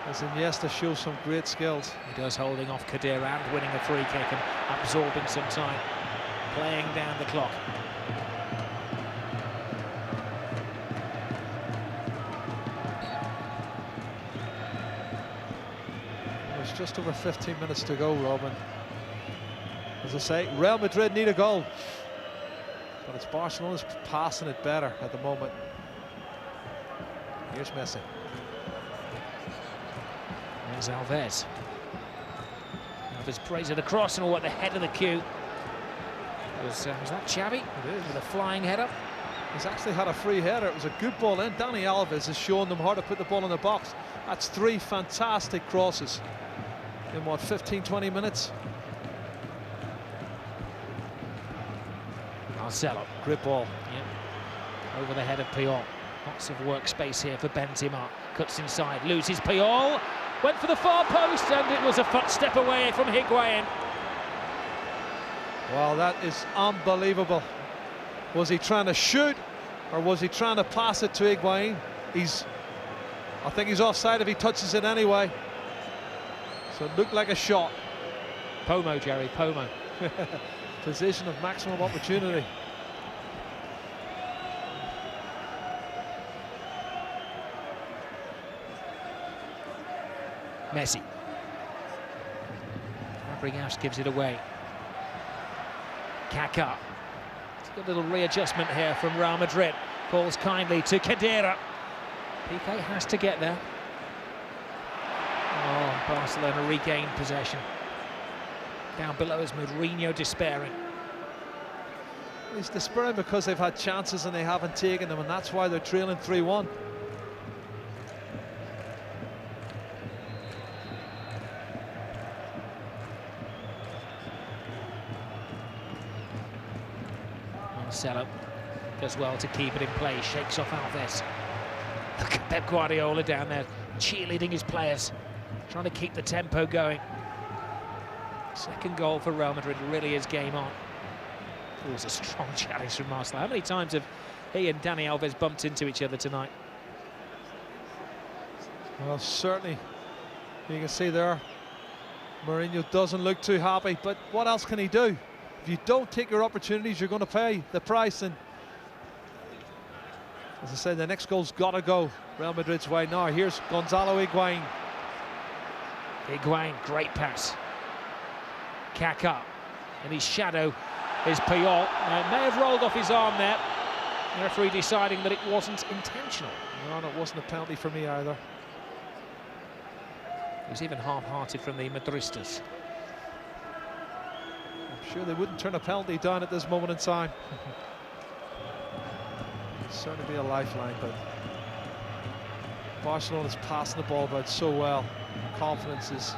S3: As Iniesta shows some great skills.
S2: He does, holding off Khedira and winning a free kick and absorbing some time, playing down the clock.
S3: There's just over 15 minutes to go, Robin. As I say, Real Madrid need a goal, but it's Barcelona's passing it better at the moment. Here's Messi.
S2: There's Alves. Alves prays it across and at the head of the queue. Was that Xavi?
S3: It is.
S2: With a flying header.
S3: He's actually had a free header. It was a good ball in. Dani Alves has shown them how to put the ball in the box. That's 3 fantastic crosses in what, 15-20 minutes.
S2: Marcelo.
S3: Great ball.
S2: Yep. Over the head of Puyol. Lots of workspace here for Benzema. Cuts inside, loses Puyol. Went for the far post, and it was a footstep away from Higuain.
S3: Wow, that is unbelievable. Was he trying to shoot, or was he trying to pass it to Higuain? I think he's offside if he touches it anyway. So it looked like a shot.
S2: Pomo, Jerry, Pomo.
S3: Position of maximum opportunity.
S2: Messi. Fabregas gives it away. Kaká. It's a little readjustment here from Real Madrid. Falls kindly to Khedira. Piqué has to get there. Oh, Barcelona regained possession. Down below is Mourinho despairing.
S3: He's despairing because they've had chances and they haven't taken them, and that's why they're trailing 3-1.
S2: Marcelo does well to keep it in play, shakes off Alves. Look at Pep Guardiola down there, cheerleading his players, trying to keep the tempo going. Second goal for Real Madrid really is game on. It was a strong challenge from Marcelo. How many times have he and Dani Alves bumped into each other tonight?
S3: Well, certainly, you can see there, Mourinho doesn't look too happy, but what else can he do? If you don't take your opportunities, you're going to pay the price. And as I said, the next goal's got to go Real Madrid's way. Now here's Gonzalo Higuain.
S2: Higuain, great pass. Kaká, in his shadow is Puyol. Now, it may have rolled off his arm there. The referee deciding that it wasn't intentional.
S3: No, it wasn't a penalty for me either.
S2: It was even half-hearted from the Madristas.
S3: I'm sure they wouldn't turn a penalty down at this moment in time. It'd certainly be a lifeline, but Barcelona's passing the ball about so well. Confidence is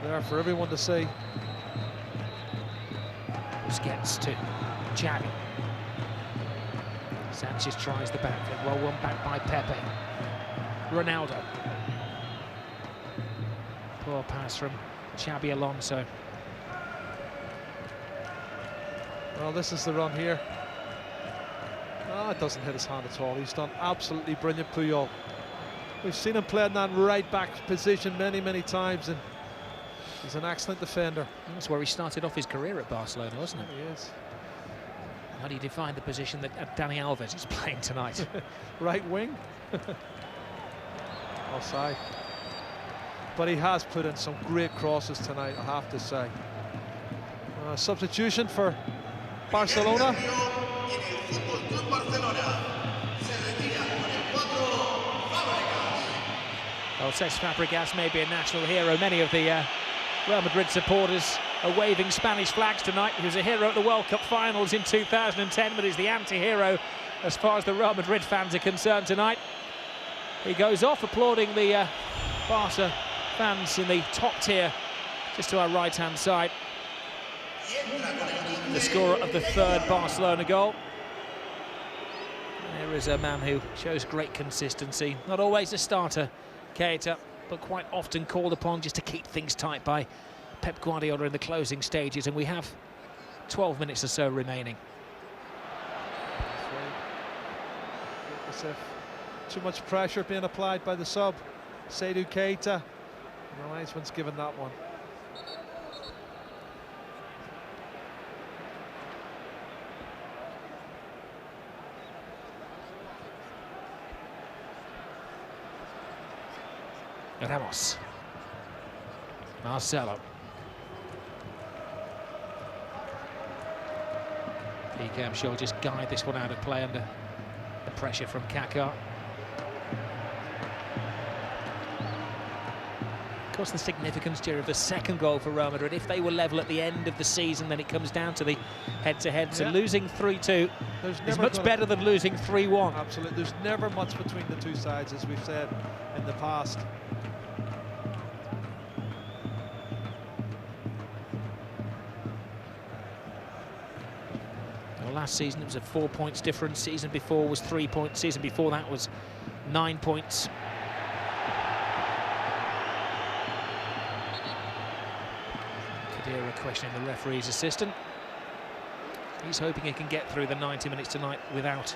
S3: there for everyone to see.
S2: Busquets to Xavi. Sanchez tries the back, well won back by Pepe. Ronaldo. Poor pass from Xabi Alonso.
S3: Well, this is the run here. Oh, it doesn't hit his hand at all. He's done absolutely brilliant, Puyol. We've seen him play in that right back position many, many times, and he's an excellent defender.
S2: That's where he started off his career at Barcelona, wasn't it?
S3: He is.
S2: How do you define the position that Dani Alves is playing tonight?
S3: Right wing. Offside. But he has put in some great crosses tonight, I have to say. Substitution for Barcelona.
S2: Well, Cesc Fabregas may be a national hero. Many of the Real Madrid supporters are waving Spanish flags tonight. He was a hero at the World Cup finals in 2010, but is the anti-hero as far as the Real Madrid fans are concerned tonight. He goes off applauding the Barca fans in the top tier, just to our right-hand side. The scorer of the third Barcelona goal. There is a man who shows great consistency. Not always a starter, Keita, but quite often called upon just to keep things tight by Pep Guardiola in the closing stages, and we have 12 minutes or so remaining.
S3: As if too much pressure being applied by the sub, Seydou Keita. No, nice one's given that one.
S2: Ramos. Marcelo. Piqué, I'm sure, just guide this one out of play under the pressure from Kaká. Of course, the significance, Jerry, of the second goal for Real Madrid. If they were level at the end of the season, then it comes down to the head-to-head. So losing 3-2 is much better than losing 3-1.
S3: Absolutely. There's never much between the two sides, as we've said in the past.
S2: Last season it was a 4 points difference. Season before was 3 points. Season before that was 9 points. Khedira questioning the referee's assistant. He's hoping he can get through the 90 minutes tonight without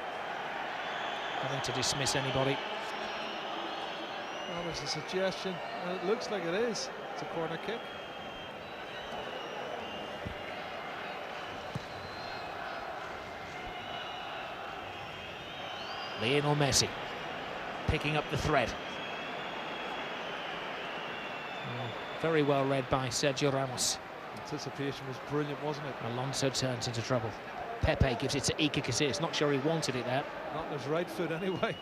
S2: having to dismiss anybody.
S3: Well, there's a suggestion, and it looks like it is. It's a corner kick.
S2: Lionel Messi picking up the thread. Very well read by Sergio Ramos.
S3: Anticipation was brilliant, wasn't it?
S2: Alonso turns into trouble. Pepe gives it to Iker Casillas. Not sure he wanted it there.
S3: Not on his right foot anyway.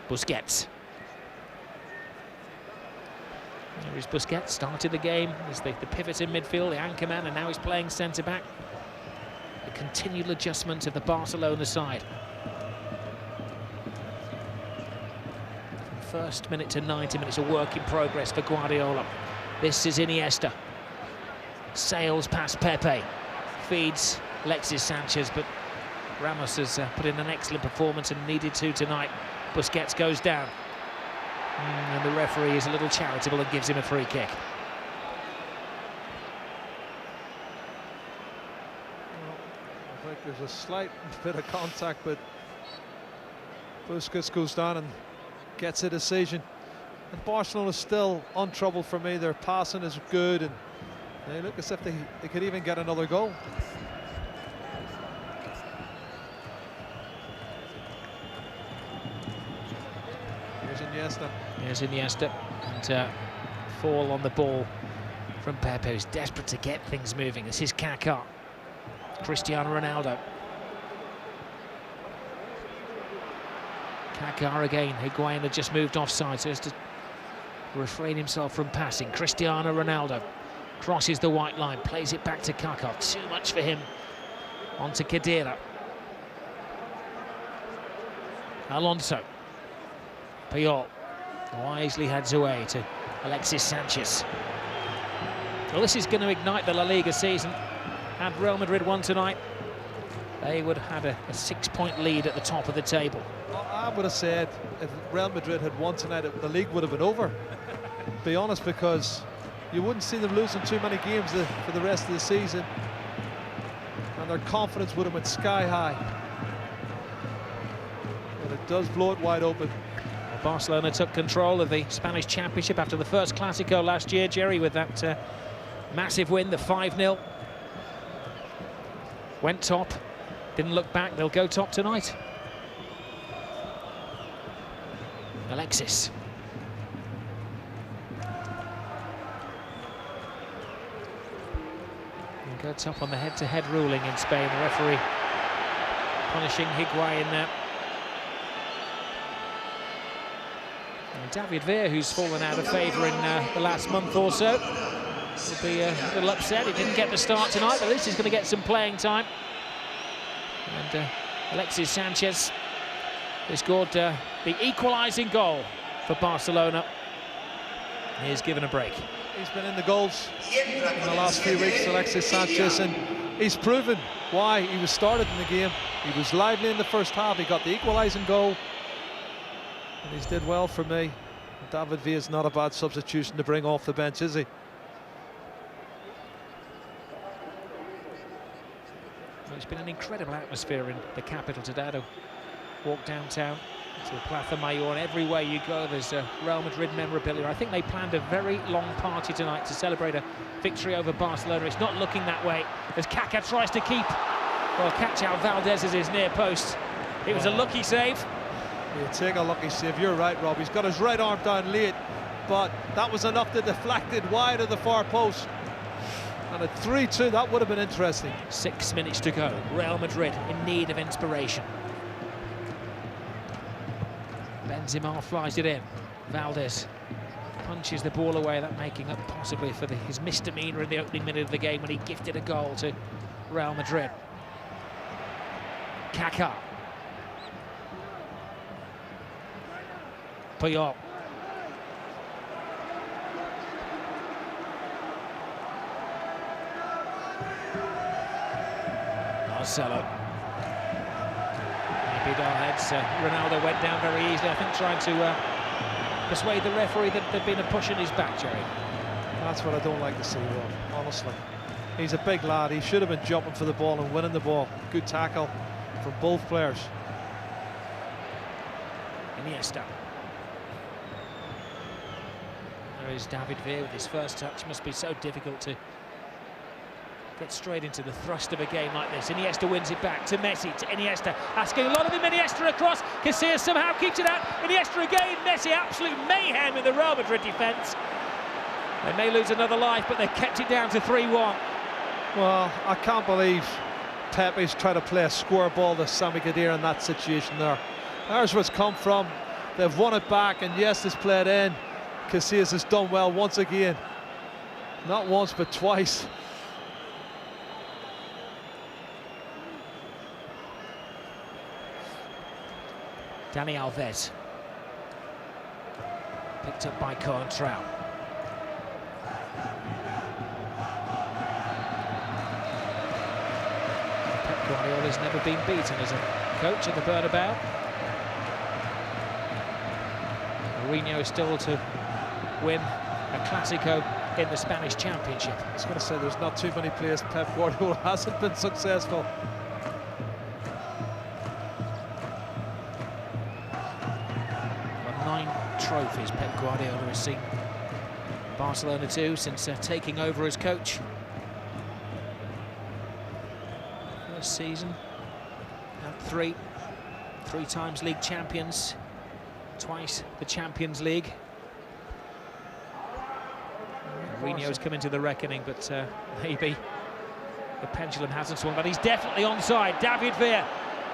S2: Busquets. There is Busquets, started the game as the pivot in midfield, the anchor man, and now he's playing centre-back. The continual adjustment of the Barcelona side. First minute to 90 minutes, a work in progress for Guardiola. This is Iniesta. Sails past Pepe. Feeds Alexis Sanchez, but Ramos has put in an excellent performance and needed to tonight. Busquets goes down. And the referee is a little charitable and gives him a free kick.
S3: Well, I think there's a slight bit of contact, but Busquets goes down and gets a decision. And Barcelona is still untroubled for me. Their passing is good, and they look as if they could even get another goal. Here's Iniesta.
S2: Here's Iniesta, and fall on the ball from Pepe, who's desperate to get things moving. This is Kaká. Cristiano Ronaldo. Kaká again. Higuain had just moved offside, so as to refrain himself from passing. Cristiano Ronaldo crosses the white line, plays it back to Kaká. Too much for him. On to Khedira. Alonso. Puyol wisely heads away to Alexis Sanchez. Well, this is going to ignite the La Liga season. Had Real Madrid won tonight, they would have had a 6-point lead at the top of the table.
S3: I would have said if Real Madrid had won tonight, the league would have been over. To be honest, because you wouldn't see them losing too many games for the rest of the season, and their confidence would have been sky high. But it does blow it wide open.
S2: Barcelona took control of the Spanish Championship after the first Clásico last year, Jerry, with that massive win, the 5-0. Went top, didn't look back. They'll go top tonight. Alexis. And go top on the head-to-head ruling in Spain. The referee punishing Higuain there. And David Villa, who's fallen out of favour in the last month or so, will be a little upset. He didn't get the start tonight, but at least he's going to get some playing time. And Alexis Sanchez has scored the equalising goal for Barcelona. He's given a break.
S3: He's been in the goals in the last few weeks, Alexis Sanchez, and he's proven why he was started in the game. He was lively in the first half. He got the equalising goal, and he's did well for me. David Villa is not a bad substitution to bring off the bench, is he?
S2: Well, it's been an incredible atmosphere in the capital today. To walk downtown to Plaza Mayor, and everywhere you go there's Real Madrid memorabilia. I think they planned a very long party tonight to celebrate a victory over Barcelona. It's not looking that way as Kaká tries to keep, well, catch out Valdez's near post. It was a lucky save.
S3: You take a lucky save, you're right, Rob. He's got his right arm down late, but that was enough to deflect it wide of the far post. And at 3-2, that would have been interesting.
S2: 6 minutes to go. Real Madrid in need of inspiration. Benzema flies it in. Valdez punches the ball away, that making up possibly for his misdemeanor in the opening minute of the game when he gifted a goal to Real Madrid. Kaká. Puyol. Marcelo. Beat our heads. Ronaldo went down very easily, I think, trying to persuade the referee that there'd been a push in his back, Jerry.
S3: That's what I don't like to see, Rob, honestly. He's a big lad. He should have been jumping for the ball and winning the ball. Good tackle from both players.
S2: Iniesta. There is David Villa with his first touch. Must be so difficult to get straight into the thrust of a game like this. Iniesta wins it back to Messi, to Iniesta, asking a lot of him. Iniesta across, Casillas somehow keeps it out. Iniesta again, Messi, absolute mayhem in the Real Madrid defence. They may lose another life, but they've kept it down to 3-1.
S3: Well, I can't believe Pepe's trying to play a square ball to Sami Khedira in that situation there. There's where it's come from. They've won it back, and yes, it's played in. Casillas has done well once again. Not once, but twice.
S2: Dani Alves. Picked up by Coentrão. Pep Guardiola's never been beaten as a coach at the Bernabeu. Mourinho is still to win a Clásico in the Spanish Championship.
S3: I was going to say, there's not too many players Pep Guardiola hasn't been successful.
S2: Well, 9 trophies Pep Guardiola has seen Barcelona to since taking over as coach. First season, had 3 times league champions, twice the Champions League. Mourinho's come into the reckoning, but maybe the pendulum hasn't swung. But he's definitely onside. David Villa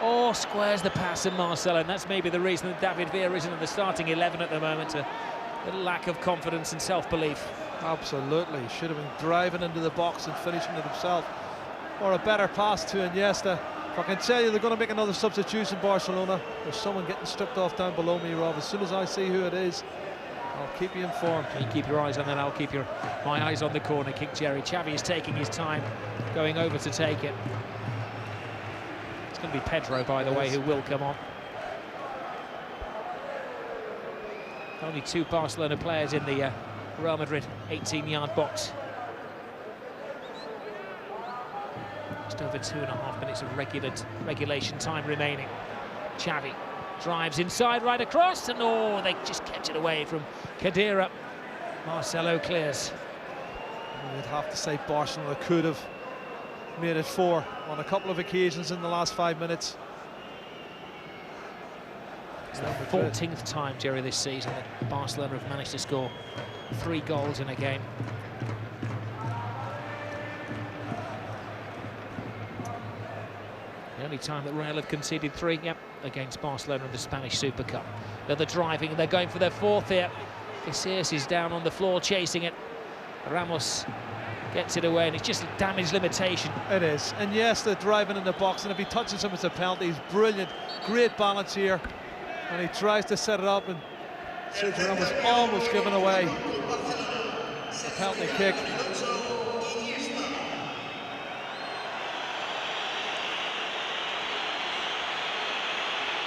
S2: or squares the pass in Marcelo, and that's maybe the reason that David Villa isn't in the starting 11 at the moment. A lack of confidence and self-belief.
S3: Absolutely, should have been driving into the box and finishing it himself, or a better pass to Iniesta. I can tell you they're going to make another substitution, Barcelona. There's someone getting stripped off down below me, Rob. As soon as I see who it is, I'll keep you informed.
S2: You keep your eyes on that, I'll keep my eyes on the corner kick, Jerry. Xavi is taking his time, going over to take it. It's going to be Pedro, by the way, who will come on. Only 2 Barcelona players in the Real Madrid 18-yard box. Just over 2.5 minutes of regulation time remaining. Xavi drives inside, right across, and oh, they just kept it away from Khedira. Marcelo clears.
S3: You'd have to say Barcelona could have made it 4 on a couple of occasions in the last 5 minutes.
S2: It's the 14th time, Jerry, this season that Barcelona have managed to score 3 goals in a game. The only time that Real have conceded 3, against Barcelona in the Spanish Super Cup. They're driving, they're going for their 4th here. Casillas is down on the floor chasing it. Ramos gets it away, and it's just a damage limitation.
S3: It is, and yes, they're driving in the box, and if he touches him, it's a penalty. He's brilliant, great balance here, and he tries to set it up, and Sergio Ramos almost given away. A penalty kick.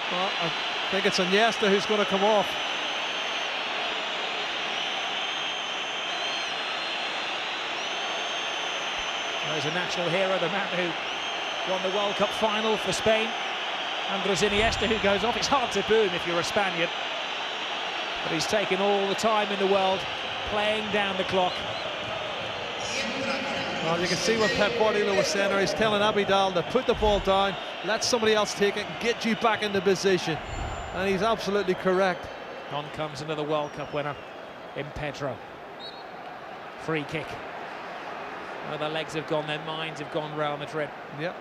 S3: Well, I think it's Iniesta who's going to come off.
S2: There's a national hero, the man who won the World Cup final for Spain, Andres Iniesta, who goes off. It's hard to boo him if you're a Spaniard, but he's taken all the time in the world, playing down the clock.
S3: Well, you can see what Pep Guardiola was saying there. He's telling Abidal to put the ball down, let somebody else take it, and get you back into position. And he's absolutely correct.
S2: On comes another World Cup winner in Pedro. Free kick. Well, their legs have gone, their minds have gone, Real Madrid.
S3: Yep.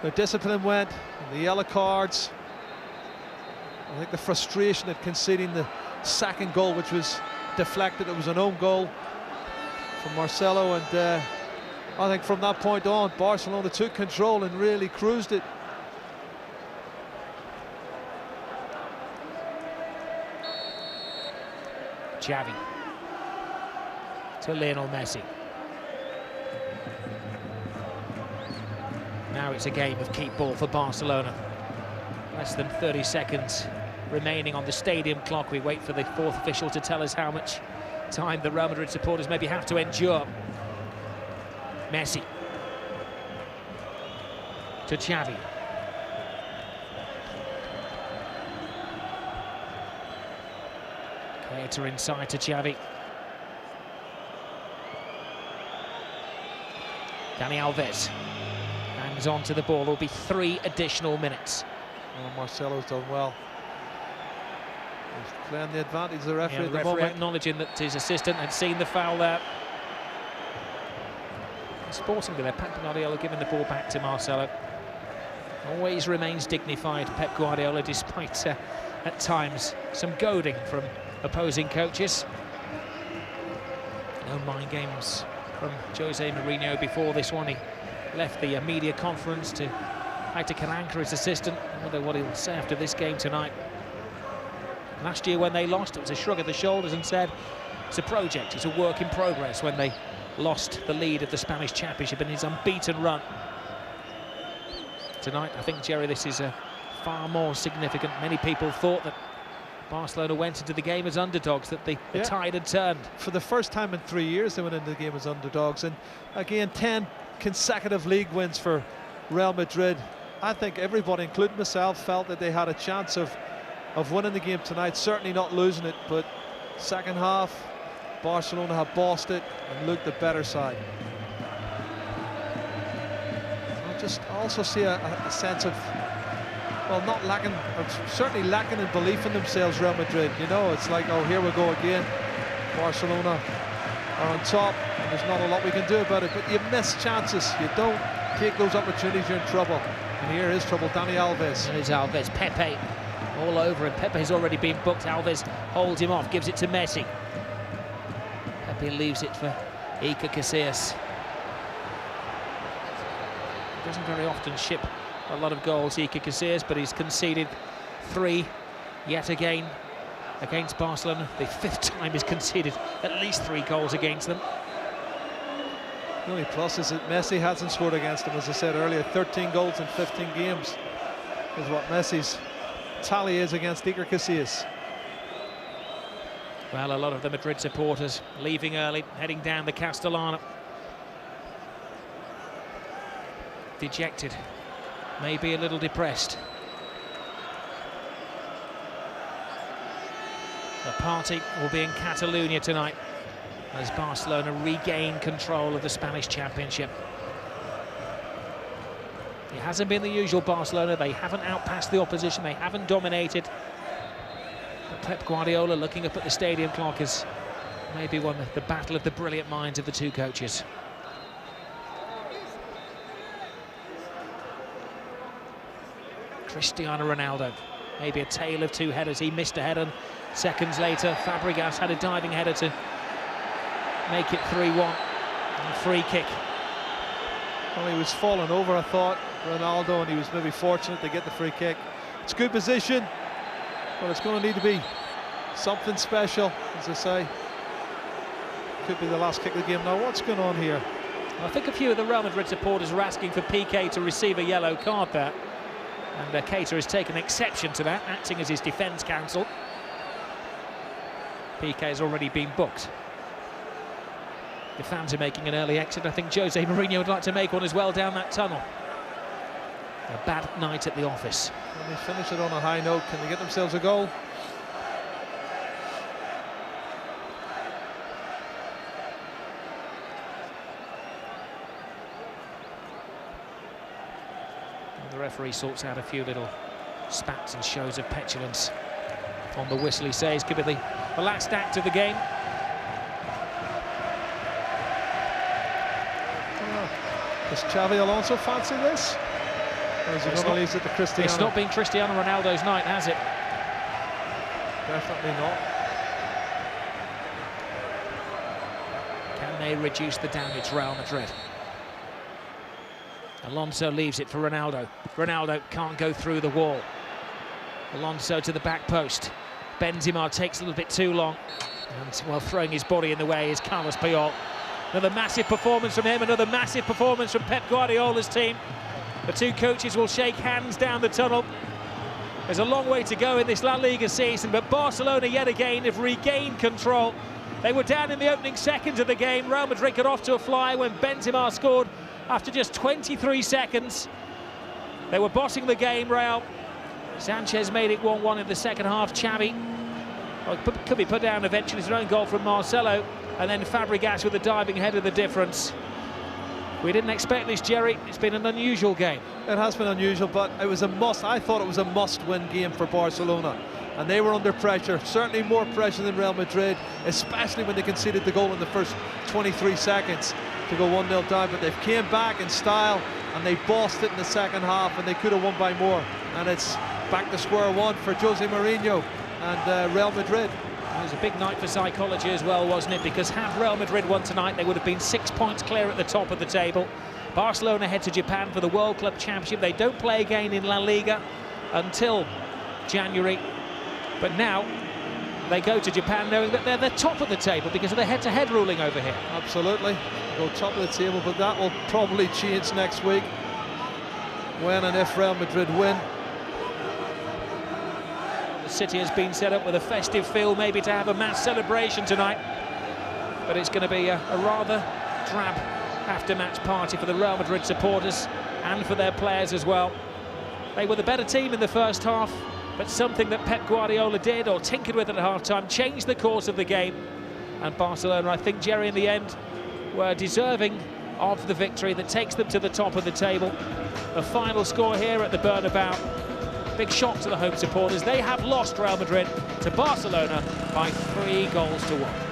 S3: The discipline went, and the yellow cards. I think the frustration at conceding the second goal, which was deflected, it was an own goal from Marcelo, and I think from that point on, Barcelona took control and really cruised it.
S2: Xavi to Lionel Messi. Now it's a game of keep ball for Barcelona. Less than 30 seconds remaining on the stadium clock. We wait for the 4th official to tell us how much time the Real Madrid supporters maybe have to endure. Messi to Xavi. Keita inside to Xavi. Dani Alves hangs on to the ball. There'll be 3 additional minutes.
S3: Well, Marcelo's done well. He's playing the advantage of the referee at the
S2: referee
S3: moment.
S2: acknowledging that his assistant had seen the foul there. Sportingly, there, Pep Guardiola giving the ball back to Marcelo. Always remains dignified, Pep Guardiola, despite at times some goading from opposing coaches. No mind games from Jose Mourinho before this one. He left the media conference to Hector Caranca, his assistant. I wonder what he'll say after this game tonight. Last year when they lost, it was a shrug of the shoulders and said it's a project, it's a work in progress, when they lost the lead of the Spanish Championship in his unbeaten run. Tonight, I think, Jerry, this is far more significant. Many people thought that Barcelona went into the game as underdogs, that the tide had turned. For the first time in 3 years, they went into the game as underdogs. And again, 10 consecutive league wins for Real Madrid. I think everybody, including myself, felt that they had a chance of winning the game tonight. Certainly not losing it, but second half, Barcelona have bossed it and looked the better side. I just also see a sense of, well, not lacking, or certainly lacking in belief in themselves, Real Madrid. You know, it's like, oh, here we go again. Barcelona are on top, and there's not a lot we can do about it. But you miss chances. You don't take those opportunities, you're in trouble.
S3: And here is trouble, Dani Alves.
S2: There's Alves, Pepe all over him. Pepe's already been booked. Alves holds him off, gives it to Messi. Pepe leaves it for Iker Casillas. Doesn't very often ship a lot of goals, Iker Casillas, but he's conceded 3 yet again against Barcelona. The 5th time he's conceded at least 3 goals against them.
S3: The only plus is that Messi hasn't scored against them, as I said earlier. 13 goals in 15 games is what Messi's tally is against Iker Casillas.
S2: Well, a lot of the Madrid supporters leaving early, heading down the Castellana. Dejected, maybe a little depressed. The party will be in Catalonia tonight as Barcelona regain control of the Spanish Championship. It hasn't been the usual Barcelona. They haven't outpassed the opposition. They haven't dominated. But Pep Guardiola, looking up at the stadium clock, has maybe won the battle of the brilliant minds of the 2 coaches. Cristiano Ronaldo, maybe a tale of 2 headers. He missed a header. Seconds later, Fabregas had a diving header to make it 3-1. And a free kick.
S3: Well, he was falling over, I thought, Ronaldo, and he was maybe fortunate to get the free kick. It's good position, but it's going to need to be something special, as I say. Could be the last kick of the game. Now, what's going on here?
S2: I think a few of the Real Madrid supporters are asking for Piqué to receive a yellow card there. And Keita has taken exception to that, acting as his defence counsel. Piqué has already been booked. The fans are making an early exit. I think Jose Mourinho would like to make one as well down that tunnel. A bad night at the office.
S3: Can they finish it on a high note? Can they get themselves a goal?
S2: The referee sorts out a few little spats and shows of petulance on the whistle. He says could be the last act of the game.
S3: Does Xavi Alonso fancy this? Or is he going to leave it to Cristiano?
S2: It's not been Cristiano Ronaldo's night, has it?
S3: Definitely not.
S2: Can they reduce the damage, Real Madrid? Alonso leaves it for Ronaldo. Ronaldo can't go through the wall. Alonso to the back post. Benzema takes a little bit too long. And while throwing his body in the way is Carlos Puyol. Another massive performance from him, another massive performance from Pep Guardiola's team. The 2 coaches will shake hands down the tunnel. There's a long way to go in this La Liga season, but Barcelona yet again have regained control. They were down in the opening seconds of the game. Real Madrid got off to a fly when Benzema scored after just 23 seconds. They were bossing the game, Real. Sanchez made it 1-1 in the second half. Xavi could be put down eventually. His own goal from Marcelo. And then Fabregas with a diving header, the difference. We didn't expect this, Jerry. It's been an unusual game.
S3: It has been unusual, but it was a must. I thought it was a must-win game for Barcelona. And they were under pressure, certainly more pressure than Real Madrid, especially when they conceded the goal in the first 23 seconds to go 1-0 down. But they've came back in style and they bossed it in the second half, and they could have won by more. And it's back to square one for Jose Mourinho and Real Madrid.
S2: It was a big night for psychology as well, wasn't it? Because had Real Madrid won tonight, they would have been 6 points clear at the top of the table. Barcelona head to Japan for the World Club Championship. They don't play again in La Liga until January. But now they go to Japan knowing that they're the top of the table because of the head-to-head ruling over here.
S3: Absolutely. Go top of the table, but that will probably change next week when and if Real Madrid win.
S2: The city has been set up with a festive feel, maybe to have a mass celebration tonight. But it's going to be a rather drab after-match party for the Real Madrid supporters and for their players as well. They were the better team in the first half, but something that Pep Guardiola did or tinkered with at half-time changed the course of the game. And Barcelona, I think, Jerry, in the end, were deserving of the victory that takes them to the top of the table. The final score here at the Bernabeu. Big shock to the home supporters. They have lost, Real Madrid, to Barcelona by 3 goals to 1.